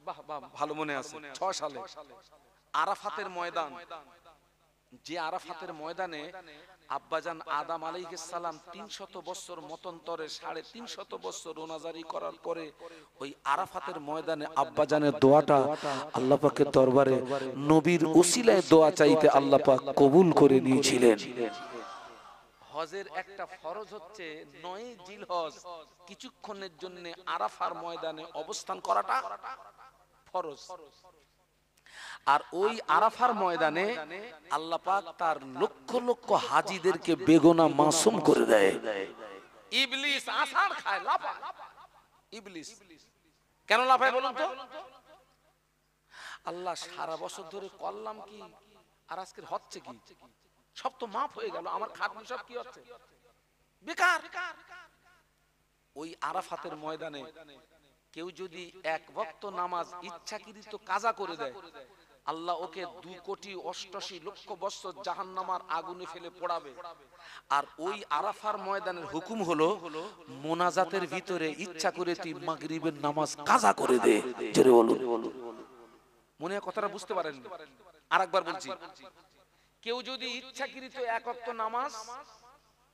বাহ বাহ, ভালো মনে আছে। 6 সালে আরাফাতের ময়দান, যে আরাফাতের ময়দানে আব্বাজান আদম আলাইহিস সালাম 300 বছর মতন্তরে 350 বছর রোনাজারি করার পরে ওই আরাফাতের ময়দানে আব্বাজানের দোয়াটা আল্লাহ পাকের দরবারে নবীর ওসিলায় দোয়া চাইতে আল্লাহ পাক কবুল করে নিয়েছিলেন। হজের একটা ফরজ হচ্ছে 9 জিলহজ কিছুক্ষণের জন্য আরাফার ময়দানে অবস্থান করাটা ফরজ। আর ওই আরাফার ময়দানে আল্লাহ পাক তার লক্ষ লক্ষ হাজীদেরকে বেগুনাহ মাসুম করে দেয়। ইবলিস আছাড় খায়, লাফায়। ইবলিস কেন লাফায় বলুন তো? আল্লাহ সারা বছর ধরে করলাম কি আর আজকে হচ্ছে কি? সব তো মাফ হয়ে গেল, আমার খাতমি সব কি হচ্ছে? বেকার। ওই আরাফাতের ময়দানে কেউ যদি এক ওয়াক্ত নামাজ ইচ্ছাকৃত কাজা করে দেয়, আল্লাহ ওকে 2,88,00,000 বছর জাহান্নামের আগুনে ফেলে পোড়াবে। আর ওই আরাফার ময়দানের হুকুম হলো, মোনাজাতের ভিতরে ইচ্ছা করে তুই মাগরিবের নামাজ কাজা করে দে। জোরে বলুন। মনে হয় কথাটা বুঝতে পারেন? আরেকবার বলছি, কেউ যদি ইচ্ছাকৃত এক ওয়াক্ত নামাজ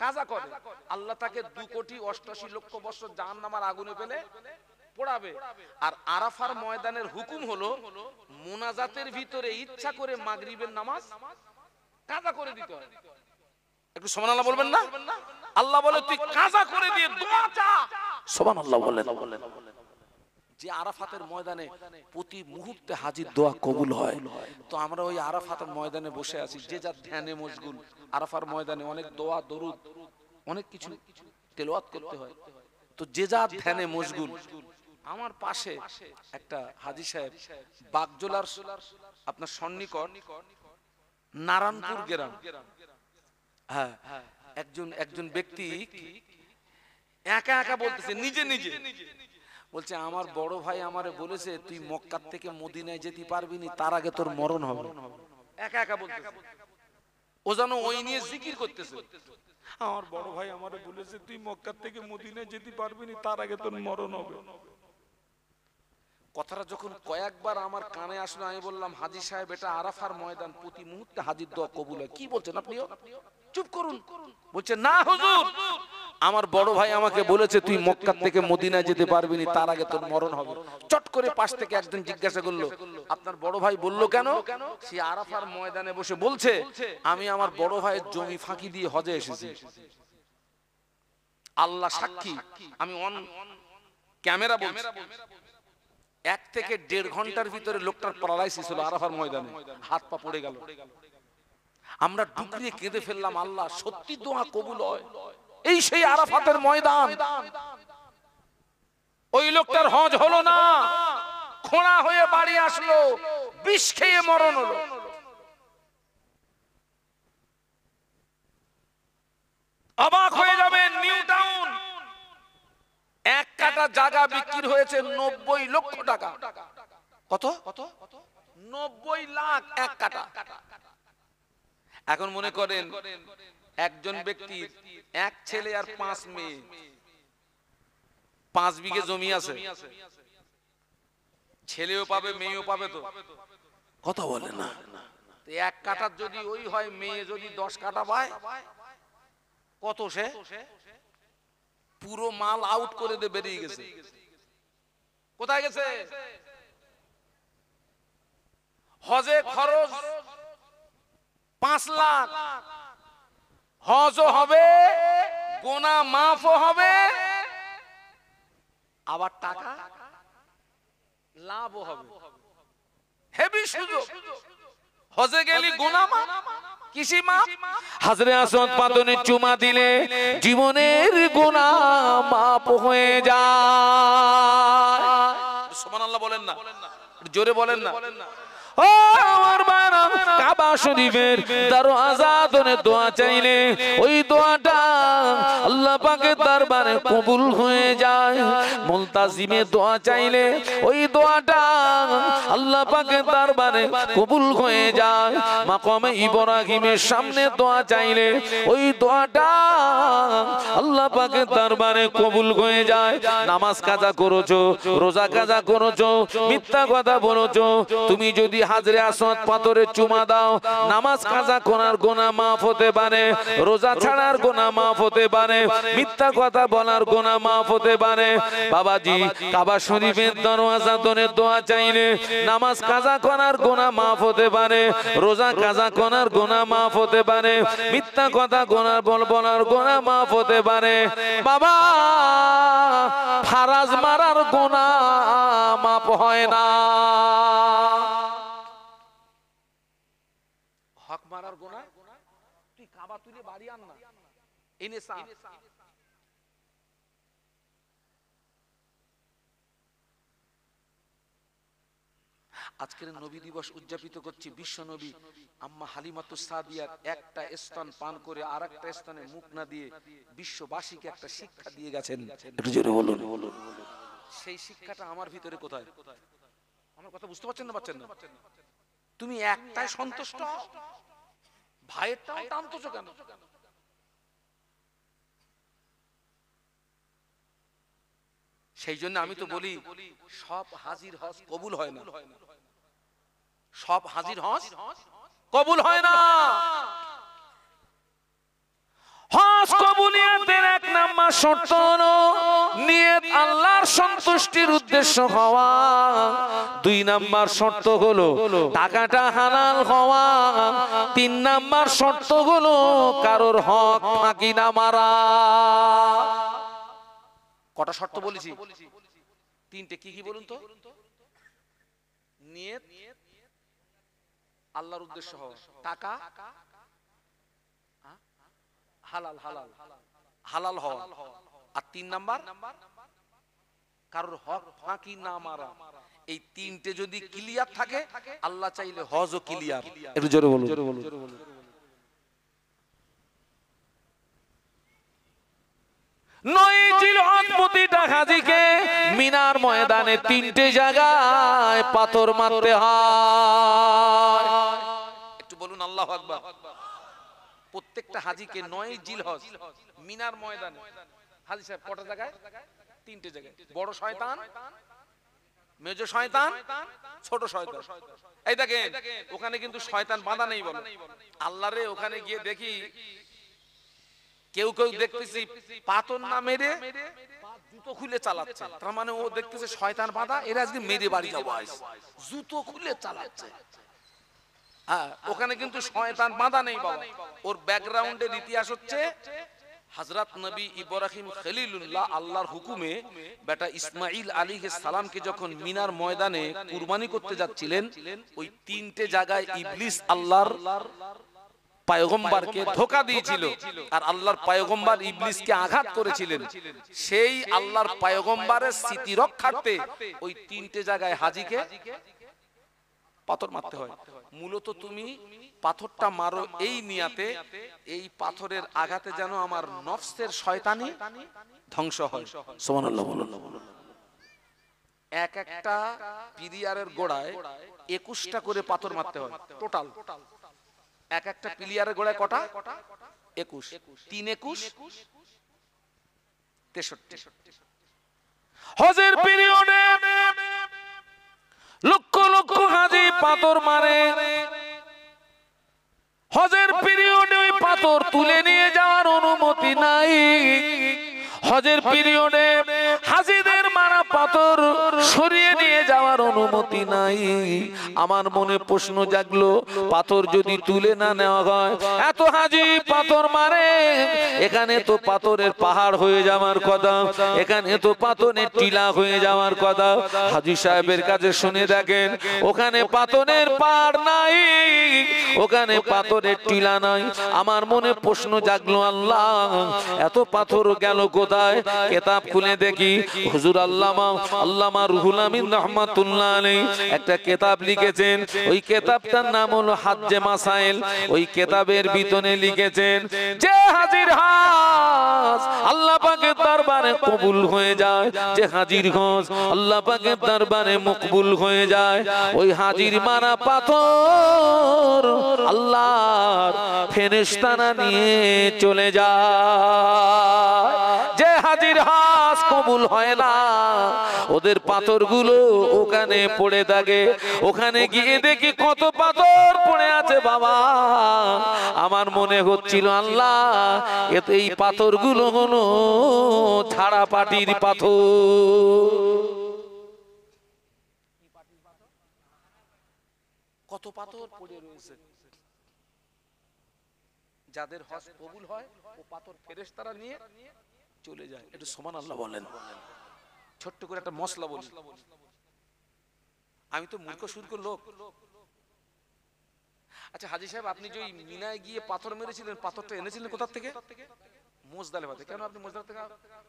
কাজা করে, আল্লাহ তাকে 2,88,00,000 বছর জাহান্নামের আগুনে ফেলে পড়াবে। আর আরাফার ময়দানের হুকুম হলো মুনাজাতের ভিতরে ইচ্ছা করে মাগরিবের নামাজ কাজা করে দিতে হয়। একটু সুবহানাল্লাহ বলবেন না? আল্লাহ বলে তুই কাজা করে দিয়ে দোয়া চা। সুবহানাল্লাহ বলেন। যে আরাফাতের ময়দানে প্রতি মুহূর্তে হাজির দোয়া কবুল হয়, তো আমরা ওই আরাফাতের ময়দানে বসে আছি, যে যার ধ্যানে মশগুল। আরাফার ময়দানে অনেক দোয়া দরুদ অনেক কিছু তেলাওয়াত করতে হয়, তো যে যার ধ্যানে মশগুল। আমার পাশে একটা হাজী সাহেব, বাগজোলার আপনার সন্নিকট নারায়ণপুর গ্রাম, হ্যাঁ, একজন ব্যক্তি একা একা বলতেছে, নিজে নিজে বলছে, আমার বড় ভাই আমারে বলেছে তুই মক্কা থেকে মদিনায় যেতে পারবি না, তার আগে তোর মরণ হবে। একা একা বলতেছে, ও যেন ওই নিয়ে জিকির করতেছে। আমার বড় ভাই আমারে বলেছে তুই মক্কা থেকে মদিনায় যেতে পারবি না, তার আগে তোর মরণ হবে। কথাটা যখন কয়েকবার আমার কানে আসলো, আমি বললাম, হাজী সাহেব, এটা আরাফার ময়দান, প্রতি মুহূর্তে হাজির দোয়া কবুল হয়। কি বলছেন আপনিও? চুপ করুন। বলছে, না হুজুর, আমার বড় ভাই আমাকে বলেছে তুই মক্কা থেকে মদিনায় যেতে পারবি না, তার আগে তোর মরণ হবে। চট করে পাশ থেকে একজন জিজ্ঞাসা করলো, আপনার বড় ভাই বলল কেন? সে আরাফার ময়দানে বসে বলছে, আমি আমার বড় ভাইয়ের জমি ফাঁকি দিয়ে হজে এসেছি। আল্লাহ সাক্ষী, আমি অন ক্যামেরা বলছি, 1 থেকে 1.5 ঘন্টার ভিতরে লোকটার প্যারালাইসিস হলো আরাফার ময়দানে, হাত পা পড়ে গেল। আমরা ডুকরিয়ে কেঁদে ফেললাম, আল্লাহ সত্যি দোয়া কবুল হয়। এই সেই আরাফাতের ময়দান। ওই লোকটার হজ হলো না, খোঁড়া হয়ে বাড়ি আসলো, বিষ খেয়ে মরণ হলো। অবাক হয়ে যাবেন, নিউ টাউন 1 কাঠা জায়গা বিক্রি হয়েছে 90 লক্ষ টাকা। কত? 90 লাখ 1 কাঠা। এখন মনে করেন একজন ব্যক্তি 1 ছেলে আর 5 মেয়ে, 5 বিঘে জমি আছে, ছেলেও পাবে মেয়েও পাবে, তো কথা বলে না। 1 কাঠার যদি ওই হয়, মেয়ে যদি 10 কাঠা পায়, কত? সে পুরো মাল আউট করে দিয়ে বেরিয়ে গেছে। কোথায় গেছে? হজে খরচ 5 লাখ, হজও হবে, গুনাহ মাফও হবে, আবার টাকা লাভও হবে। হেভি সুযোগ। হজে গেলি গুনাহ মাফ, কিসি মাফ? হাজরে আসওয়াদ পাতনে চুমা দিলে জীবনের গুনাহ মাফ হয়ে যায়। সুবহানাল্লাহ বলেন না, জোরে বলেন না। ও আমার বাবা, কাবা শরীফের দরওয়াজা ধরে দোয়া চাইলে ওই দোয়াটা আল্লাহ পাকের দরবারে কবুল হয়ে যায়। মুলতাজিমে দোয়া চাইলে ওই দোয়াটা আল্লাহ পাকের দরবারে কবুল হয়ে যায়। মাকামে ইব্রাহিমের সামনে দোয়া চাইলে ওই দোয়াটা আল্লাহ পাকের দরবারে কবুল হয়ে যায়। নামাজ কাজা করেছো, রোজা কাজা করেছো, মিথ্যা কথা বলেছো, তুমি যদি হাজরে আসওয়াদ পাথরে চুমা দাও, নামাজ কাজা করার গুনাহ মাফ হতে পারে, রোজা ছাড়ার গুনাহ মাফ হতে পারে, মিথ্যা কথা বলার গুনাহ মাফ হতে পারে। বাবাজি, কাবা শরীফের দরওয়াজা ধরে দোয়া চাইলে নামাজ কাজা করার গুনাহ মাফ হতে পারে, রোজা কাজা করার গুনাহ মাফ হতে পারে, মিথ্যা কথা বলার গুনাহ মাফ হতে পারে। বাবা, ফারাজ মারার গুনাহ মাফ হয় না। হক মারার গুনাহ তুই কাবা তুলে বাড়ি আন না, এনে সা। আজকের নবী দিবস উদযাপিত করছি। বিশ্ব নবী আম্মা হালিমাতুস সাদিয়ার একটা স্তন পান করে আরেকটা স্তনে মুখ না দিয়ে বিশ্ববাসীকে একটা শিক্ষা দিয়ে গেছেন। একটু জোরে বলুন। সেই শিক্ষাটা আমার ভিতরে কোথায়? আমার কথা বুঝতে পারছেন না? পারছেন না? তুমি একটাই সন্তুষ্ট, ভাইয়েরটাও টানতেছো কেন? সেই জন্য আমি তো বলি, সব হাজির হজ কবুল হয় না, সব হাজির হজ কবুল হয় না। হজ কবুলিয়াতের 1 নাম্বার নাম্বার শর্ত হলো নিয়ত আল্লাহর সন্তুষ্টির উদ্দেশ্য হওয়া। 2 নাম্বার শর্ত হলো টাকাটা হালাল হওয়া। 3 নাম্বার শর্ত হলো কারোর হক ফাঁকি না মারা। কটা শর্ত বলেছি? 3টে। কি কি বলুন তো? নিয়ত, আল্লাহর উদ্দেশ্য হওয়া, টাকা হালাল হালাল হালাল হওয়া, আর 3 নাম্বার কারোর হক ফাঁকি না মারা। এই 3টে যদি ক্লিয়ার থাকে আল্লাহ চাইলে হজও ক্লিয়ার। একটু জোরে বলুন। 9 জিলহজ প্রতিটা হাজীকে মিনার ময়দানে 3টে জায়গায় পাথর মারতে হয়। একটু বলুন আল্লাহু আকবার। প্রত্যেকটা হাজীকে 9 জিলহজ মিনার ময়দানে, হাজী সাহেব কটা জায়গায়? 3টে জায়গায়। বড় শয়তান, মেজ শয়তান, ছোট শয়তান। এই দেখেন ওখানে কিন্তু শয়তান বাঁধা নেই বলে আল্লাহ রে। ওখানে গিয়ে দেখি কেউ কেউ দেখতেছি পাথর না মেরে জুতো খুলে চালাচ্ছে। তার মানে ও দেখতেছে শয়তান বাঁধা, এরা আজকে মেরে বাড়ি যাবো, জুতো খুলে চালাচ্ছে। হ্যাঁ, ওখানে কিন্তু শয়তান বাঁধা নেই বাবা। ওর ব্যাকগ্রাউন্ডের ইতিহাস হচ্ছে হযরত নবী ইব্রাহিম খলিলুল্লাহ আল্লাহর হুকুমে বেটা ইসমাঈল আলাইহিস সালামকে যখন মিনার ময়দানে কুরবানি করতে যাচ্ছিলেন, ওই 3টে জায়গায় ইবলিস আল্লাহর পয়গম্বরকে ধোঁকা দিয়েছিল আর আল্লাহর পয়গম্বর ইবলিসকে আঘাত করেছিলেন। সেই আল্লাহর পয়গম্বরের স্মৃতি রক্ষার্থে ওই 3টে জায়গায় হাজীকে পাথর মারতে হয়। মূলত তুমি পাথরটা মারো এই নিয়াতে, এই পাথরের আঘাতে যেন আমার নফসের শয়তানি ধ্বংস হয়। সুবহানাল্লাহ বলুন। একটা পিলিয়ারের গোড়ায় 21টা করে পাথর মারতে হয় টোটাল। একটা পিলিয়ারের গোড়ায় কটা? 21। 3 21 63। হজের পিরিয়ডে লক্ষ লক্ষ হাজী পাথর মারে। হজের পিরিয়ডে ওই পাথর তুলে নিয়ে যাওয়ার অনুমতি নাই। হজের পিরিয়ডে হাজীদের মারা পাথর সরিয়ে নিয়ে যাওয়ার অনুমতি নাই। আমার মনে প্রশ্ন জাগলো, পাথর যদি তুলে না নেওয়া হয়, এত হাজী পাথর মারে, এখানে তো পাথরের পাহাড় হয়ে যাওয়ার কথা, এখানে তো পাথরের টিলা হয়ে যাওয়ার কথা। হাজী সাহেবের কাছে শুনে দেখেন ওখানে পাথরের পাহাড় নাই, ওখানে পাথরের টিলা নাই। আমার মনে প্রশ্ন জাগলো, আল্লাহ এত পাথর গেল কোথায়? কিতাব খুলে দেখি হুজুর আল্লামা রুহুল আমিন রাহমাতুল্লাহ আলাইহি একটা কিতাব লিখেছেন। ওই কিতাবটার নাম হলো হাজ্জে মাসাইল। ওই কিতাবের ভিতরে লিখেছেন যে হাজীর হজ আল্লাহ পাকের দরবারে কবুল হয়ে যায়, যে হাজীর হজ আল্লাহ পাকের দরবারে মকবুল হয়ে যায়, ওই হাজীর মারা পাথর আল্লাহর ফেরেশতারা নিয়ে চলে যায়। যে হাজীর হজ কবুল হয় না, ওদের পাথরগুলো ওখানে পড়ে থাকে। ওখানে গিয়ে দেখি কত পাথর পড়ে আছে বাবা। আমার মনে হচ্ছিল আল্লাহ এতে এই পাথরগুলো হলো ছাড়া পাটির পাথর। কত পাথর পড়ে রয়েছে। যাদের হজ কবুল হয় ও পাথর ফেরেশতারা নিয়ে চলে যায়। এটা সুবহানাল্লাহ বলেন। ছোট্ট করে একটা মশলা বলি, আমি তো মূর্খ সূর্খ লোক। আচ্ছা হাজী সাহেব, আপনি যে মিনায় গিয়ে পাথর মেরেছিলেন, পাথরটা এনেছিলেন কোথা থেকে? মুজদালিফা থেকে। কেন আপনি মুজদালিফা থেকে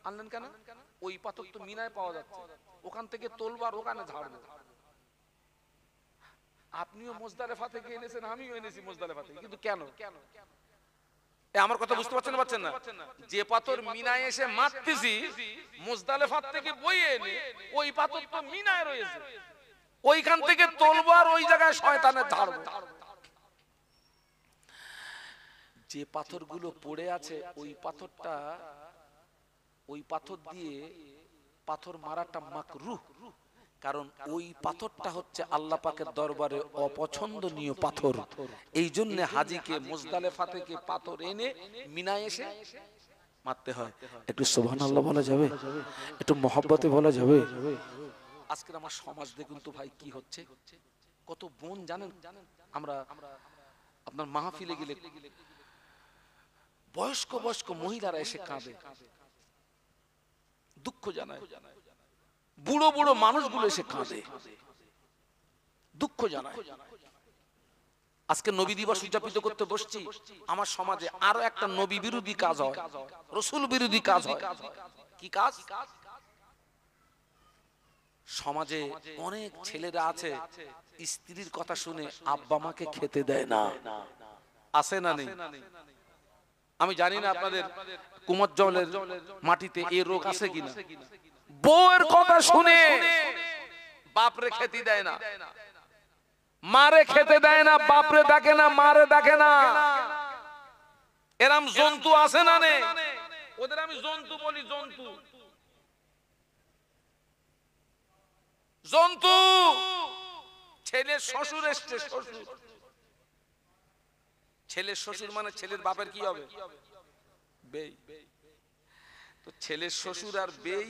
আনলেন কেন? ওই পাথর তো মিনায় পাওয়া যাচ্ছে, ওখান থেকে তোলবার ওখানে ঝাড়বো। আপনিও মুজদালিফা থেকে এনেছেন, আমিও এনেছি মুজদালিফা থেকে, কিন্তু কেন? আমার কথা বুঝতে পারছেন না? যে পাথর মিনায় এসে মারতেছি মুজদালিফা থেকে বইয়ে এনে, ওই পাথর তো মিনায় রয়েছে, ওইখান থেকে তোলবো আর ওই জায়গায় শয়তানের ঝাড়বো। যে পাথরগুলো পড়ে আছে ওই পাথর দিয়ে পাথর মারাটা মাকরুহ। কারণ ওই পাথরটা হচ্ছে আল্লাহ পাকের দরবারে অপছন্দনীয় পাথর। এই জন্য হাজীকে মুজদালিফা থেকে পাথর এনে মিনায় এসে মারতে হয়। একটু সুবহানাল্লাহ বলা যাবে, একটু মহব্বতে বলা যাবে। আজকের আমার সমাজ দেখুন তো ভাই কি হচ্ছে। কত বোন জানেন, আমরা আপনার মাহফিলে গেলে বয়স্ক বয়স্ক মহিলারা এসে কাঁদে, দুঃখ জানায়। বুড়ো বুড়ো মানুষগুলো এসে কাঁদে, দুঃখ জানায়। আজকে নবী দিবস উদযাপিত করতে বসছি, আমার সমাজে আরো একটা নবী বিরোধী কাজ হয়, রসুল বিরোধী কাজ হয়। কি কাজ? সমাজে অনেক ছেলেরা আছে স্ত্রীর কথা শুনে আব্বা মাকে খেতে দেয় না। আছে না নেই? আমি জানি না আপনাদের কুমার জলের মাটিতে এই রোগ আছে কিনা। বউয়ের কথা শুনে বাপরে খেতে দেয় না, মারে খেতে দেয় না, বাপরে ডাকে না, মারে ডাকে না। এরম জন্তু আছে না নেই? ওদের আমি জন্তু বলি, জন্তু জন্তু। ছেলের শ্বশুর এসছে, শ্বশুর, ছেলের শ্বশুর মানে ছেলের বাপের কি হবে? বেই। তো ছেলের শ্বশুর আর বেই,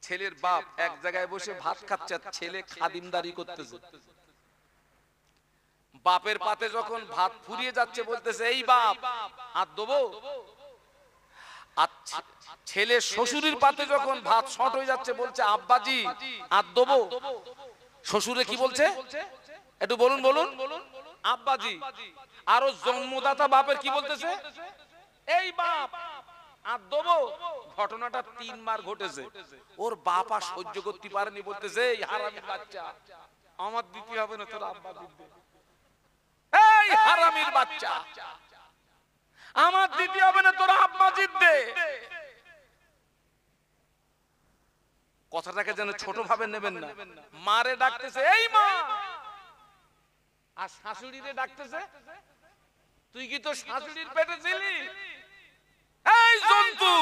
ছেলের বাপ এক জায়গায় বসে ভাত খাচ্ছে, ছেলে খাদিমদারি করতেছে। বাপের পাতে যখন ভাত ফুরিয়ে যাচ্ছে বলতেছে এই বাপ আর দেবো। ছেলে শ্বশুরের পাতে যখন ভাত শর্ট হয়ে যাচ্ছে বলছে আব্বাজি আর দেবো। শ্বশুরে কি বলছে একটু বলুন বলুন? আব্বাজি। আর জন্মদাতা বাপের কি বলতেছে? এই বাপ আর দেবো। ঘটনাটা 3 বার ঘটেছে। ওর বাপ আর সহ্য করতে পারেনি, বলতেছে এই হারামি বাচ্চা, আমার দিতে হবে না, তোর আব্বা দিবে। এই হারামির বাচ্চা, আমার দিতে হবে না, তোর আব্বা জিতবে। কথাটাকে যেন ছোট ভাবে নেবেন না। মারে ডাকতেছে এই মা, আর শাশুড়িরে ডাকতেছে তুই কি তো শাশুড়ির পেটে ছিলি? এই জন্তু।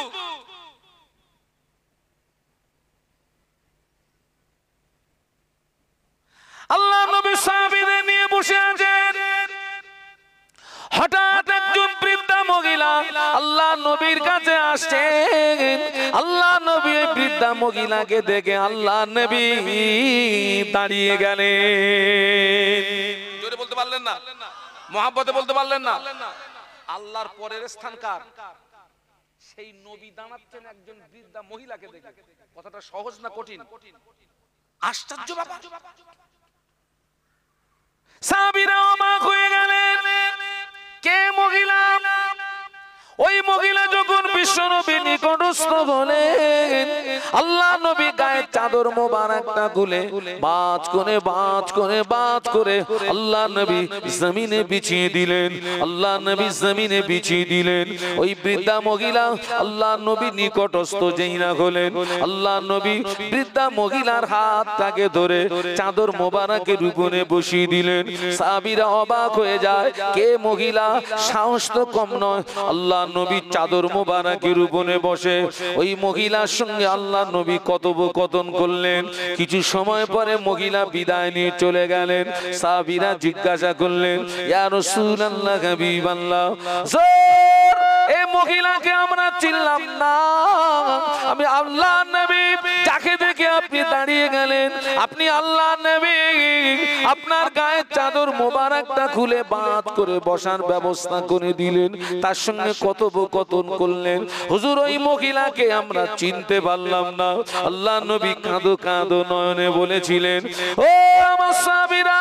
আল্লাহ নবী সাহাবীদের নিয়ে বসে আছেন। হঠাৎ একজন বৃদ্ধা মহিলা আল্লাহ নবীর কাছে আসছেন। আল্লাহ নবী ওই বৃদ্ধা মহিলাকে দেখে আল্লাহ নবী দাঁড়িয়ে গেলেন। জোরে বলতে পারলেন না? মহব্বতে বলতে পারলেন না? আল্লাহর পরের স্থান কার? সেই নবী দাঁড়াচ্ছেন একজন বৃদ্ধা মহিলাকে দেখে। কথাটা সহজ না কঠিন? আশ্চর্য ব্যাপার। সাহাবীরা অবাক হয়ে গেলেন, কে মহিলা? ওই মহিলা যখন বিশ্বনবী নিকটস্থ হলেন, আল্লাহ নবী গায়ে চাদর মোবারকটা খুলে বাজ করে বাজ করে বাজ করে আল্লাহ নবী জমিনে বিছিয়ে দিলেন। আল্লাহ নবী জমিনে বিছিয়ে দিলেন। ওই বৃদ্ধা মহিলা আল্লাহ নবী নিকটস্থ যেই না হলেন, আল্লাহ নবী বৃদ্ধা মহিলার হাতটাকে ধরে চাদর মোবারকের উপরে বসিয়ে দিলেন। সাহাবীরা অবাক হয়ে যায়, কে মহিলা? সাহস তো কম নয়। আল্লাহ নবী চাদর মোবারকের উপরে বসে ওই মহিলার সঙ্গে আল্লাহ নবী কথোপকথন করলেন। কিছু সময় পরে মহিলা বিদায় নিয়ে চলে গেলেন। সাহাবীরা জিজ্ঞাসা করলেন, ইয়া রাসূলুল্লাহ, হাবিবাল্লাহ, এই মহিলাকে আমরা চিনলাম না। আমি আল্লাহ নবী, যাকে দেখে আপনি দাঁড়িয়ে গেলেন, আপনি আল্লাহ নবী, আপনার গায়ে চাদর মোবারকটা খুলে বাঁধ করে বসার ব্যবস্থা করে দিলেন, তার সঙ্গে কথোপকথন করলেন। হুজুর, ওই মহিলাকে আমরা চিনতে পারলাম না। আল্লাহ নবী কাঁদো কাঁদো নয়নে বলেছিলেন, ও আমার সাহাবীরা,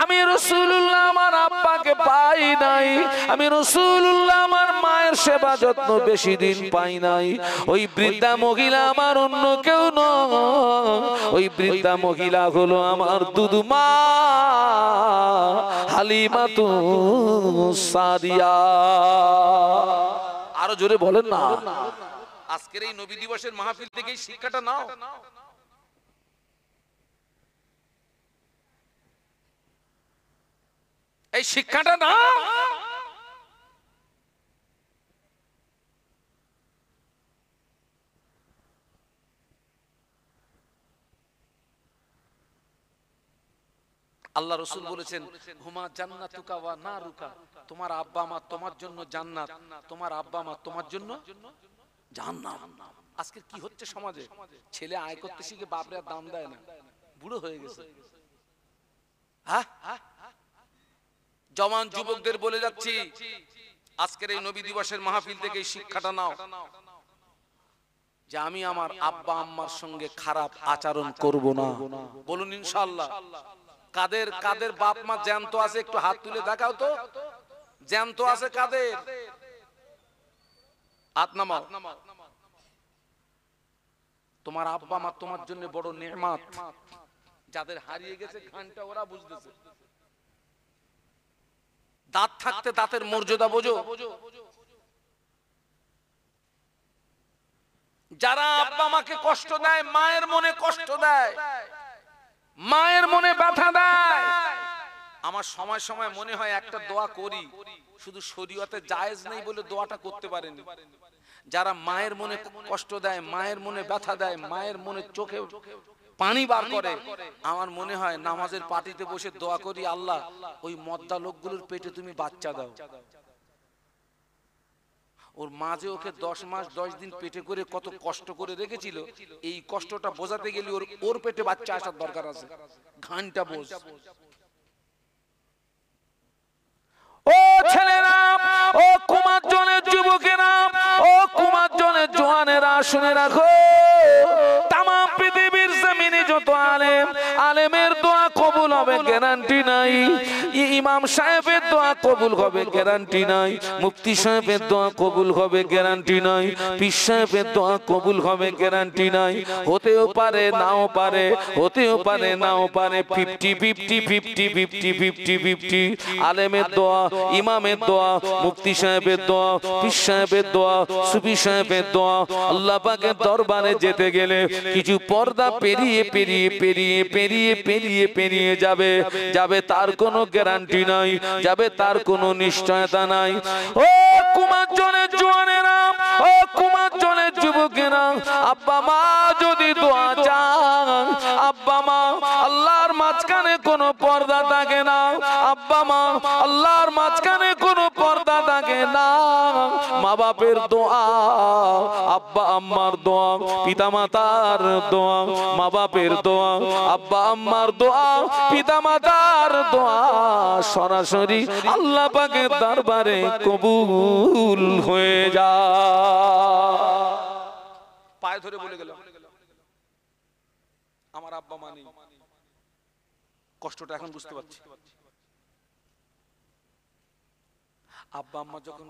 আমি রাসূলুল্লাহ আমার আব্বাকে পাই নাই, আমি রাসূলুল্লাহ আমার মায়ের সেবা যত্ন বেশি দিন পাই নাই। ওই বৃদ্ধা মহিলা আমার অন্য কেউ নয়, ওই বৃদ্ধা মহিলা হলো আমার দুধমা হালিমাতু সাদিয়া। আরো জোরে বলেন না। আজকের এই নবী দিবসের মাহফিল থেকে এই শিক্ষাটা নাও। এই শিক্ষাটা নাও। আল্লাহ রাসূল বলেছেন হুমা জান্নাতুকা ওয়া নারুকা, তোমার আব্বা মা তোমার জন্য জান্নাত, তোমার আব্বা মা তোমার জন্য জাহান্নাম। আজকে কি হচ্ছে সমাজে, ছেলে আয় করতে শিখে বাপরে আর দাম দেয় না, বুড়ো হয়ে গেছে। হ্যাঁ, জওয়ান যুবকদের বলে যাচ্ছি, আজকের এই নবী দিবসের মাহফিল থেকে এই শিক্ষাটা নাও যে আমি আমার আব্বা আম্মার সঙ্গে খারাপ আচরণ করব না। বলুন ইনশাআল্লাহ। কাদের কাদের বাপ মা জ্যান্ত আছে একটু হাত তুলে দেখাও তো, জ্যান্ত আছে কাদের, হাত নামাও। তোমার আব্বা মা তোমার জন্য বড় নেয়ামত, যাদের হারিয়ে গেছে ঘানটা ওরা বুঝতেছে। দাঁত থাকতে দাঁতের মর্যাদা বোঝো। যারা আব্বা মাকে কষ্ট দেয়, মায়ের মনে কষ্ট দেয়, মায়ের মনে ব্যথা দেয়। আমার সময় সময় মনে হয় একটা দোয়া করি, শুধু শরীয়তে জায়েজ নেই বলে দোয়াটা করতে পারেনি। যারা মায়ের মনে কষ্ট দেয়, মায়ের মনে ব্যথা দেয়, মায়ের মনে চোখে পানি বার করে, আমার মনে হয় নামাজের পাটিতে বসে দোয়া করি, আল্লাহ ওই মদ্দা লোকগুলোর পেটে তুমি বাচ্চা দাও। ওর মাঝে ওকে 10 মাস 10 দিন পেটে করে কত কষ্ট করে রেখেছিল, এই কষ্টটা বোঝাতে গেলে ওর পেটে বাচ্চা আসার দরকার আছে। ঘানটা বোঝ। ও ছেলেরা, ও কুমার জনের যুবকেরা, ও কুমার জনের জওয়ানেরা, শুনে রাখো, তাম পৃথিবীর জমিনে যত আলেম, আলেমের দোয়া কবুল হবে গ্যারান্টি নাই। ইমাম সাহেবের দোয়া কবুল হবে গ্যারান্টি নাই। মুফতি সাহেবের দোয়া কবুল হবে গ্যারান্টি নাই। পীর সাহেবের দোয়া কবুল হবে গ্যারান্টি নাই। হতেও পারে নাও পারে, হতেও পারে নাও পারে, 50-50 আলেমের দোয়া, ইমামের দোয়া, মুফতি সাহেবের দোয়া, পীর সাহেবের দোয়া, সুফি সাহেবের দোয়া, আল্লাহ পাকের দরবারে যেতে গেলে কিছু পর্দা পেরিয়ে পেরিয়ে পেরিয়ে পেরিয়ে পেরিয়ে পেরিয়ে যাবে, যাবে তার কোনো গ্যারান্টি নাই, যাবে তার কোনো নিশ্চয়তা নাই। ও কুমার জনের জওয়ানেরা, ও কুমার জনের যুবকেরা, আব্বা মা যদি দোয়া চান, আব্বা মা আল্লাহর মাঝখানে কোনো পর্দা থাকে না, আব্বা মা আল্লাহর মাঝখানে কোনো পর্দা থাকে না। মা বাপের দোয়া, আব্বা আম্মার দোয়া, পিতা মাতার দোয়া, মা বাপের দোয়া, আব্বা আম্মার দোয়া, পিতা মাতার দোয়া সরাসরি আল্লাহ পাকের দরবারে কবুল হয়ে যায়। পায়ে ধরে বলে গেল, আমার আব্বা মা নেই, কষ্টটা এখন বুঝতে পারছি। আব্বা আম্মা যখন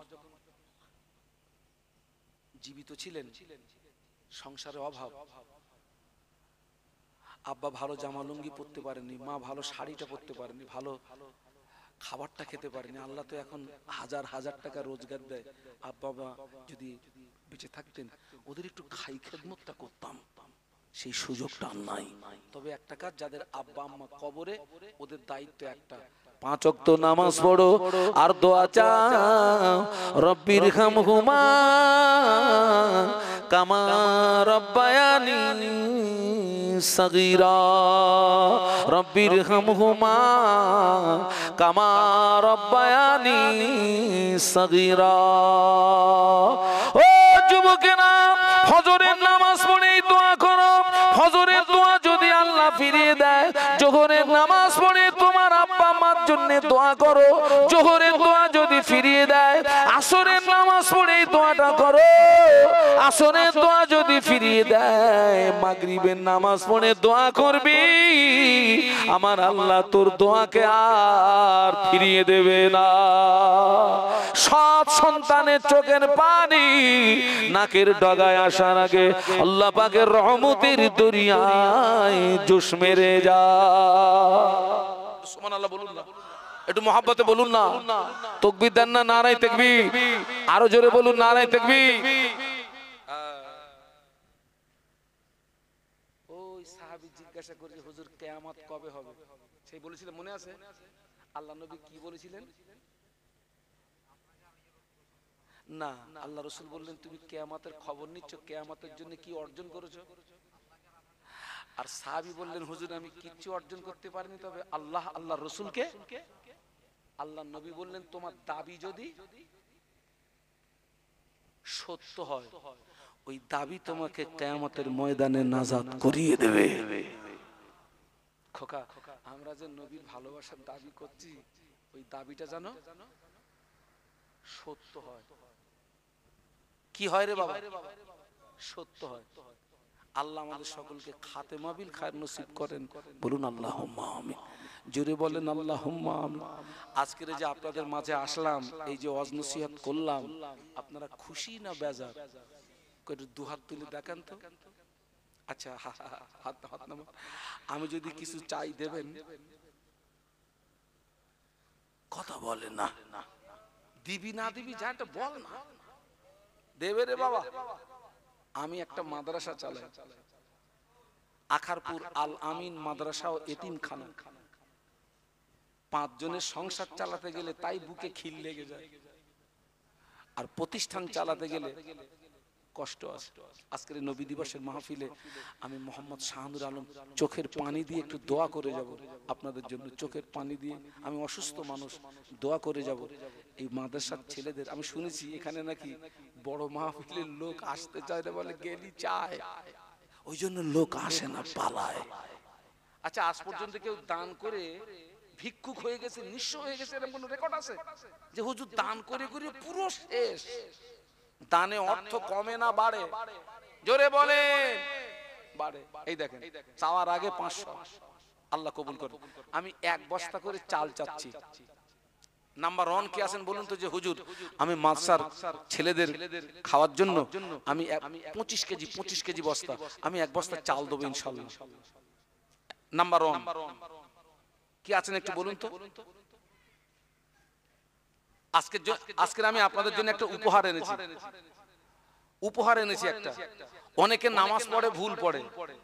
জীবিত ছিলেন, সংসারে অভাব, আব্বা ভালো জামা লুঙ্গি পরতে পারেনি, মা ভালো শাড়িটা পরতে পারেনি, ভালো খাবারটা খেতে পারেনি। আল্লাহ তো এখন হাজার হাজার টাকা রোজগার দেয়। আব্বা মা যদি বেঁচে থাকতেন, ওদের একটু খাই খেদমতটা করতাম, সেই সুযোগটা নাই। তবে একটা কাজ, যাদের আব্বা আম্মা কবরে, ওদের দায়িত্ব একটা, 5 ওয়াক্ত নামাজ পড়ো আর দোয়া চাও, রব্বির হামহুমা কামা রব্বায়ানি সগীরা, রব্বির হামহুমা কামা রব্বায়ানি সগীরা। ও যুবকেরা, ফজরের নামাজ পড়েই দোয়া করো। ফজরের দোয়া যদি আল্লাহ ফিরিয়ে দেয়, জোহরের নামাজ পড়ে তোমার আব্বা মার জন্য দোয়া করো। জোহরের দোয়া যদি ফিরিয়ে দেয়, আসরের নামাজ পড়েই দোয়াটা করো। আসরের দোয়া যদি ফিরিয়ে দেয়, মাগরিবের নামাজ পড়ে দোয়া করবি, আমার আল্লাহ তোর দোয়াকে আর ফিরিয়ে দেবে না। সব সন্তানের চোখের পানি নাকের ডগায় আসার আগে আল্লাহ পাকের রহমতের দরিয়ায় জোশ মেরে যা। সুবহানাল্লাহ বলুন না, একটু মহব্বতে বলুন না। তাকবীর দেন না, নারায়ে তাকবীর। আরো জোরে বলুন, নারায়ে তাকবীর। ওই সাহাবী জিজ্ঞাসা করেছে, হুজুর কিয়ামত কবে হবে? সেই বলেছিলেন, মনে আছে? আল্লাহ নবী কি বলেছিলেন? না, আল্লাহ রাসূল বললেন, তুমি কিয়ামতের খবর নিচ্ছ, কিয়ামতের জন্য কি অর্জন করেছো? আর সাহাবী বললেন, হুজুর আমি কিচ্ছু অর্জন করতে পারিনি, তবে আল্লাহ আল্লাহ রসুলকে। আল্লাহ নবী বললেন, তোমার দাবি যদি সত্য হয়, ওই দাবি তোমাকে কিয়ামতের ময়দানে নাজাত করিয়ে দেবে। খোকা, আমরা যে নবীর ভালোবাসার দাবি করছি, ওই দাবিটা জানো সত্য হয়। কি হয় রে বাবা? সত্য হয়। আল্লাহ আমাদের সকলকে খাতেমা বিল খায়র নসিব করেন, বলুন আল্লাহুম্মা আমিন। জোরে বলেন আল্লাহুম্মা আমিন। আজকের যে আপনাদের মাঝে আসলাম, এই যে ওয়াজ নসিহত করলাম, আপনারা খুশি না বেজার? করে দু হাত তুলে দেখেন তো। আচ্ছা, হাত নামান। আমি যদি কিছু চাই দেবেন? কথা বলে না। দিবি না দিবি যা একটা বল না, দেবে রে বাবা। আমি একটা মাদ্রাসা চালাই, আখারপুর আল আমিন মাদ্রাসা ও এতিমখানা। 5 জনের সংসার চালাতে গেলে তাই বুকে খিল লেগে যায়, আর প্রতিষ্ঠান চালাতে গেলে কষ্ট আছে। আজকের নবী দিবসের মাহফিলে আমি মোহাম্মদ শাহানুর আলম চোখের পানি দিয়ে একটু দোয়া করে যাব আপনাদের জন্য। চোখের পানি দিয়ে, আমি অসুস্থ মানুষ, দোয়া করে যাব এই মাদ্রাসার ছেলেদের। আমি শুনেছি এখানে নাকি বড় মাহফিলের লোক আসতে চায় না, বলে গেলি চায়, ওই জন্য লোক আসে না, পালায়। আচ্ছা, আজ পর্যন্ত কেউ দান করে ভিক্ষুক হয়ে গেছে, নিঃস্ব হয়ে গেছে, এরকম কোন রেকর্ড আছে? যে হুজুর দান করে করে পুরো শেষ। দানে অর্থ কমে না বাড়ে? জোরে বলেন বাড়ে। এই দেখেন, চাওয়ার আগে 500, আল্লাহ কবুল করুন। আমি 1 বস্তা করে চাল চাচ্ছি। নাম্বার 1 কে আছেন বলুন তো, যে হুজুর আমি মাদ্রাসার ছেলেদের খাওয়ার জন্য আমি 25 কেজি বস্তা, আমি 1 বস্তা চাল দেবো ইনশাআল্লাহ। নাম্বার 1 কি আছেন একটু বলুন তো। আজকে আমি আপনাদের জন্য একটা উপহার এনেছি। একটা, অনেকে নামাজ পড়ে ভুল পড়ে,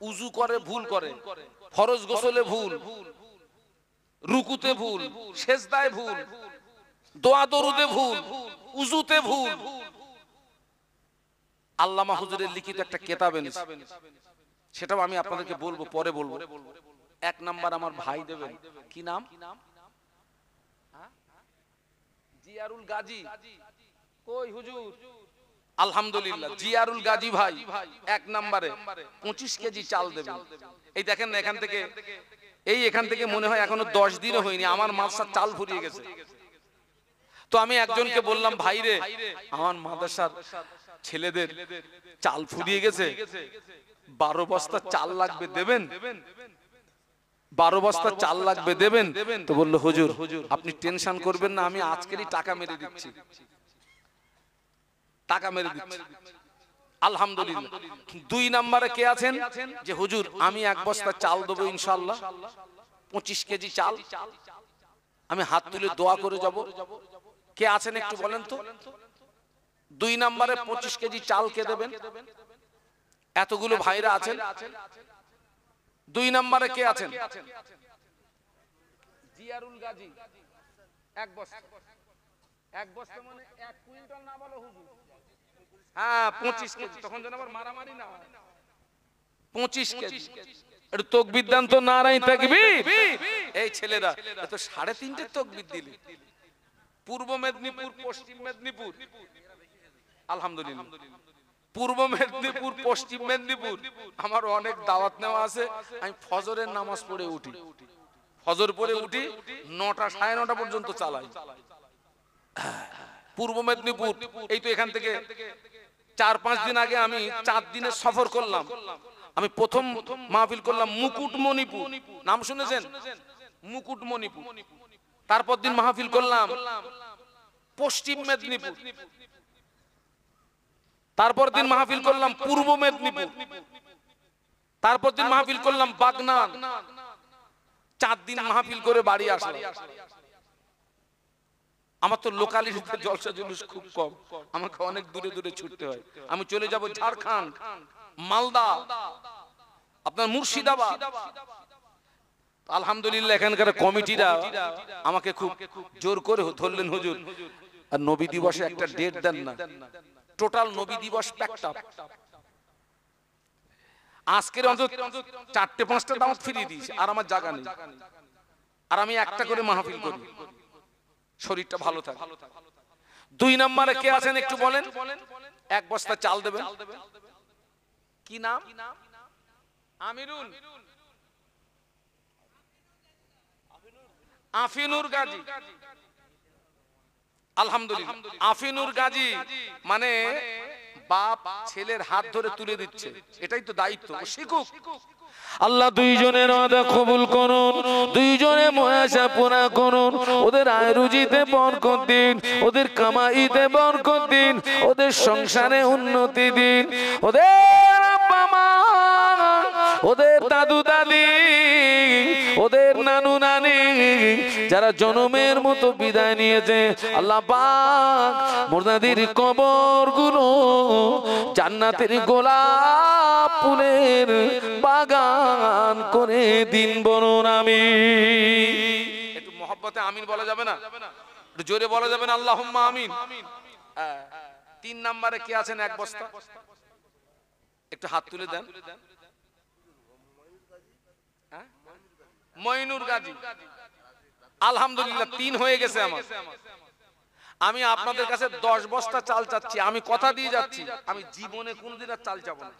উজু করে ভুল করে, ফরজ গোসলে ভুল, রুকুতে ভুল, সেজদায় ভুল, দোয়া দরুদে ভুল, উজুতে ভুল। আল্লামা হুজুরের লিখিত একটা কিতাব এনেছি, সেটাও আমি আপনাদেরকে বলবো, পরে বলবো। 1 নাম্বার আমার ভাই দেবেন, কি নাম? জিয়ারুল গাজী। কই হুজুর? আলহামদুলিল্লাহ, জিয়ারুল গাজী ভাই 1 নম্বরে 25 কেজি চাল দেবেন। এই দেখেন না, এখান থেকে মনে হয় এখনো 10 দিনও হয়নি, আমার মাদ্রাসার চাল ফুরিয়ে গেছে। তো আমি একজনকে বললাম, ভাই রে, আমার মাদ্রাসার ছেলেদের চাল ফুরিয়ে গেছে, 12 বস্তা চাল লাগবে, দেবেন? 12 বস্তা চাল লাগবে, দেবেন? তো বললো, হুজুর আপনি টেনশন করবেন না, আমি আজকেরই টাকা মেরে দিচ্ছি। আলহামদুলিল্লাহ। 2 নম্বরে কে আছেন, যে হুজুর আমি 1 বস্তা চাল দেবো ইনশাআল্লাহ, 25 কেজি চাল, আমি হাত তুলে দোয়া করে যাব। কে আছেন একটু বলেন তো। 2 নম্বরে 25 কেজি চাল কে দেবেন? এতগুলো ভাইরা আছেন। 2 নম্বরে কে আছেন? জিয়ারুল গাজী 1 বস্তা। 1 বস্তা মানে 1 কুইন্টাল না বলো হুজুর? হ্যাঁ, 25 কেজি। তখন যেন আবার মারামারি না হয়। 25 কেজি। একটু তাকবীর দেন তো, নারায়ে তাকবীর। এই ছেলেরা এত 3.5 তাকবীর দিলে। পূর্ব মেদিনীপুর, পশ্চিম মেদিনীপুর, আলহামদুলিল্লাহ, পূর্ব মেদিনীপুর, পশ্চিম মেদিনীপুর আমার অনেক দাওয়াত নেওয়া আছে। আমি ফজরের নামাজ পড়ে উঠি, ফজর পড়ে উঠি 9টা 9:30 পর্যন্ত চালাই। পূর্ব মেদিনীপুর, এই তো এখান থেকে 4-5 দিন আগে আমি 4 দিনের সফর করলাম। আমি প্রথম মাহফিল করলাম মুকুটমণিপুর, নাম শুনেছেন? মুকুটমণিপুর। তারপর দিন মাহফিল করলাম পশ্চিম মেদিনীপুর, তারপর দিন মাহফিল করলাম পূর্ব মেদিনীপুর, তারপর দিন মাহফিল করলাম বাগনান। 4 দিন মাহফিল করে বাড়ি আসলাম। আমার তো লোকালিটিতে জলসা জুলুস খুব কম, আমাকে অনেক দূরে দূরে ছুটতে হয়। আমি চলে যাব ঝাড়খণ্ড, মালদা, আপনার মুর্শিদাবাদ। আলহামদুলিল্লাহ, এখানকার কমিটিরা আমাকে খুব জোর করে ধরলেন, হুজুর আর নবী দিবসে একটা ডেট দেন না, টোটাল নবী দিবস প্যাকড আপ। আজকের অন্তত 4-5টা দাওয়াত ফিরিয়ে দিয়েছি, আর আমার জায়গা নেই, আর আমি একটা করে মাহফিল করি, শরীরটা ভালো থাকে। 2 নম্বরে কে আছেন একটু বলেন? 1 বস্তা চাল দেবেন। কি নাম? আমিরুল, আফিনুর গাজী। আলহামদুলিল্লাহ, আফিনুর গাজী মানে বাপ ছেলের হাত ধরে তুলে দিচ্ছে, এটাই তো দায়িত্ব, শিখুক। আল্লাহ দুইজনের ওয়াদা কবুল করুন, দুইজনে মুআশা পুরা করুন, ওদের আয় রুজিতে বরকত দিন, ওদের কামাইতে বরকত দিন, ওদের সংসারে উন্নতি দিন, ওদের আব্বা মা, ওদের দাদু দাদি, ওদের নানু নানি যারা জনমের মতো বিদায় নিয়েছে, আল্লাহ পাক মুর্দাদের কবরগুলো জান্নাতের গোলাপ ফুলের বাগান করে দিন বলুন আমিন। একটু মহব্বতে আমিন বলা যাবে না? একটু জোরে বলা যাবে না আল্লাহুম্মা আমিন? 3 নম্বরে কে আছেন 1 বস্তা? একটু হাত তুলে দেন। মইনুর গাজী। আলহামদুলিল্লাহ 3 হয়ে গেছে আমার। আমি আপনাদের কাছে 10 বস্তা চাল চাচ্ছি, আমি কথা দিয়ে যাচ্ছি, আমি জীবনে কোনদিন আর চাল চাবো না।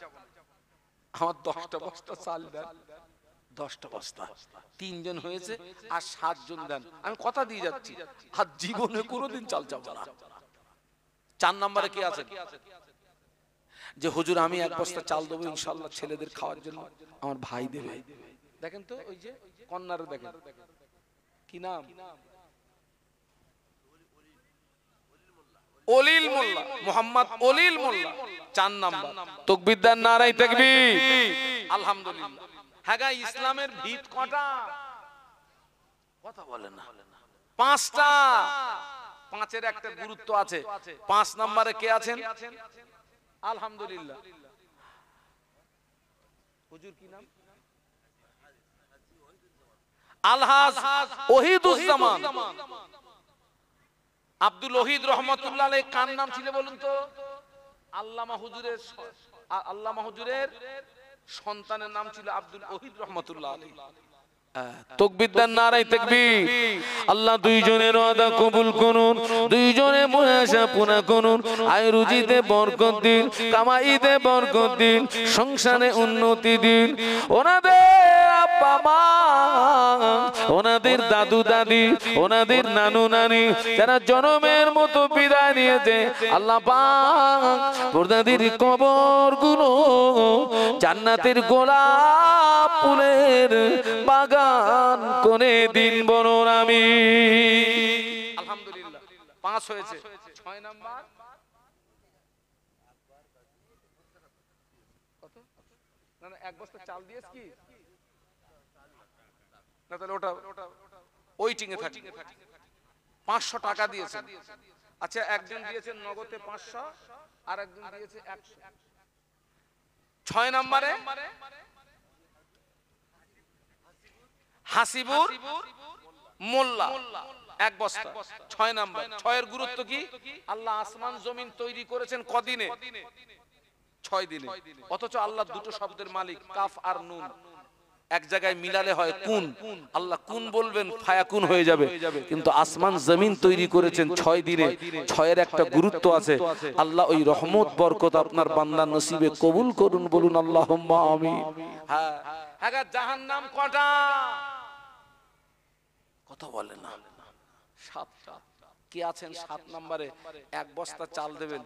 আমার 10টা বস্তা চাল দেন, 10টা বস্তা। 3 জন হয়েছে আর 7 জন দেন, আমি কথা দিয়ে যাচ্ছি, আর জীবনে কোনোদিন চাল চাবো না। 4 নম্বরে কে আছে যে হুজুর আমি 1 বস্তা চাল দেবো ইনশাআল্লাহ ছেলেদের খাওয়ার জন্য, আমার ভাই দেবে? দেখেন তো ওই যে কন্যার, দেখেন কি নাম? অলিল মোল্লা, মোহাম্মদ অলিল মোল্লা। 4 নাম্বার। তাকবীর দেন, নারায়ে তাকবীর। আলহামদুলিল্লাহ। হ্যাঁ গা, ইসলামের ভিত কটা? কথা বলে না। 5টা। 5-এর একটা গুরুত্ব আছে। 5 নম্বরে কে আছেন? আলহামদুলিল্লাহ। হুজুর কি নাম? আলহাজ ওহিদুজ্জামান আব্দুল ওহিদ রহমাতুল্লাহ আলাইহি। কার নাম ছিল বলুন তো? আল্লামা হুজুরের সন্তানের নাম ছিল আব্দুল ওহিদ রহমাতুল্লাহ আলাইহি। তাকবীর দেন, নারায়ে তাকবীর। আল্লাহ দুইজনের ওয়াদা কবুল করুন, দুইজনে মুআশা পুরা করুন, আয় রুজিতে বরকত দিন, কামাইতে বরকত দিন, সংসারে উন্নতি দিন। ওনাদের আব্বা মা, ওনাদের দাদু দাদি, ওনাদের নানু নানি যারা জনমের মতো বিদায় নিয়েছে, আল্লাহ পাক ওনাদের কবরগুলো জান্নাতের গোলাপ ফুলের বাগান করে দিন বলুন আমিন। আলহামদুলিল্লাহ 5 হয়েছে। 6 নাম্বার কত? না না, 1 বস্তা চাল দিয়েছ কি না? তাহলে ওটা ওয়েটিং এ থাকে। 500 টাকা দিয়েছেন। আচ্ছা, একজন দিয়েছেন নগদে 500, আর একজন দিয়েছে 100। 6 নম্বরে হাসিবুর মোল্লা 1 বস্তা। 6 নাম্বার। 6 এর গুরুত্ব কি? আল্লাহ আসমান জমিন তৈরি করেছেন কদিনে? 6 দিনে। অথচ আল্লাহ দুটো শব্দের মালিক, কাফ আর নুন। এক জায়গায় মিলালে হয় কুন, আল্লাহ কুন বলবেন ফায়াকুন হয়ে যাবে, কিন্তু আসমান জমিন তৈরি করেছেন 6 দিনে। 6 এর একটা গুরুত্ব আছে। আল্লাহ ওই রহমত বরকত আপনার বান্দার নসিবে কবুল করুন, বলুন আল্লাহুম্মা আমিন। হ্যাঁ হ্যাঁ। জাহান্নাম কটা? কথা বলে না। 7টা। কি আছেন 7 নম্বরে? 1 বস্তা চাল দেবেন,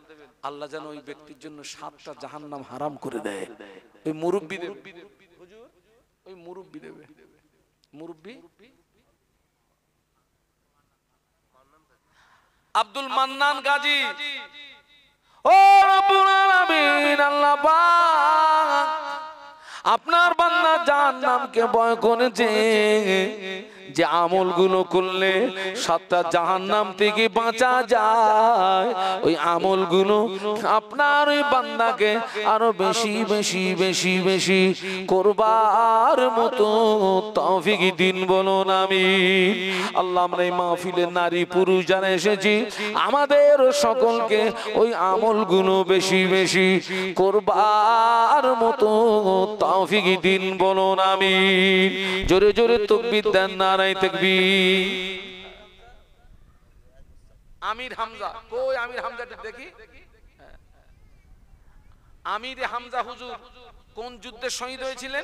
আল্লাহ যেন ওই ব্যক্তির জন্য 7টা জাহান্নাম হারাম করে দেয়। ওই মুরব্বি দেবে, হুজুর ওই মুরব্বি দেবে। মুরব্বি আব্দুল মান্নান গাজী। ও রব্বুল আলামিন, আল্লাহ পাক আপনার বান্দা জাহান্নামকে ভয় করেছে, যে আমলগুলো করলে 7টা জাহান্নাম থেকে বাঁচা যায়, ওই আমলগুলো আপনার ওই বান্দাকে আরো বেশি বেশি বেশি বেশি করবার মতো তৌফিক দিন বলুন আমিন। আল্লাহ আমরা এই মাহফিলের নারী পুরুষ যারা এসেছি আমাদের সকলকে ওই আমলগুলো বেশি বেশি করবার মতো তৌফিক দিন বলুন আমিন। জোরে জোরে তাকবীর দেন, নারায়ে তাকবীর। আমির হামজা কই? আমির হামজাটা দেখি। আমির হামজা হুজুর কোন যুদ্ধে শহীদ হয়েছিলেন?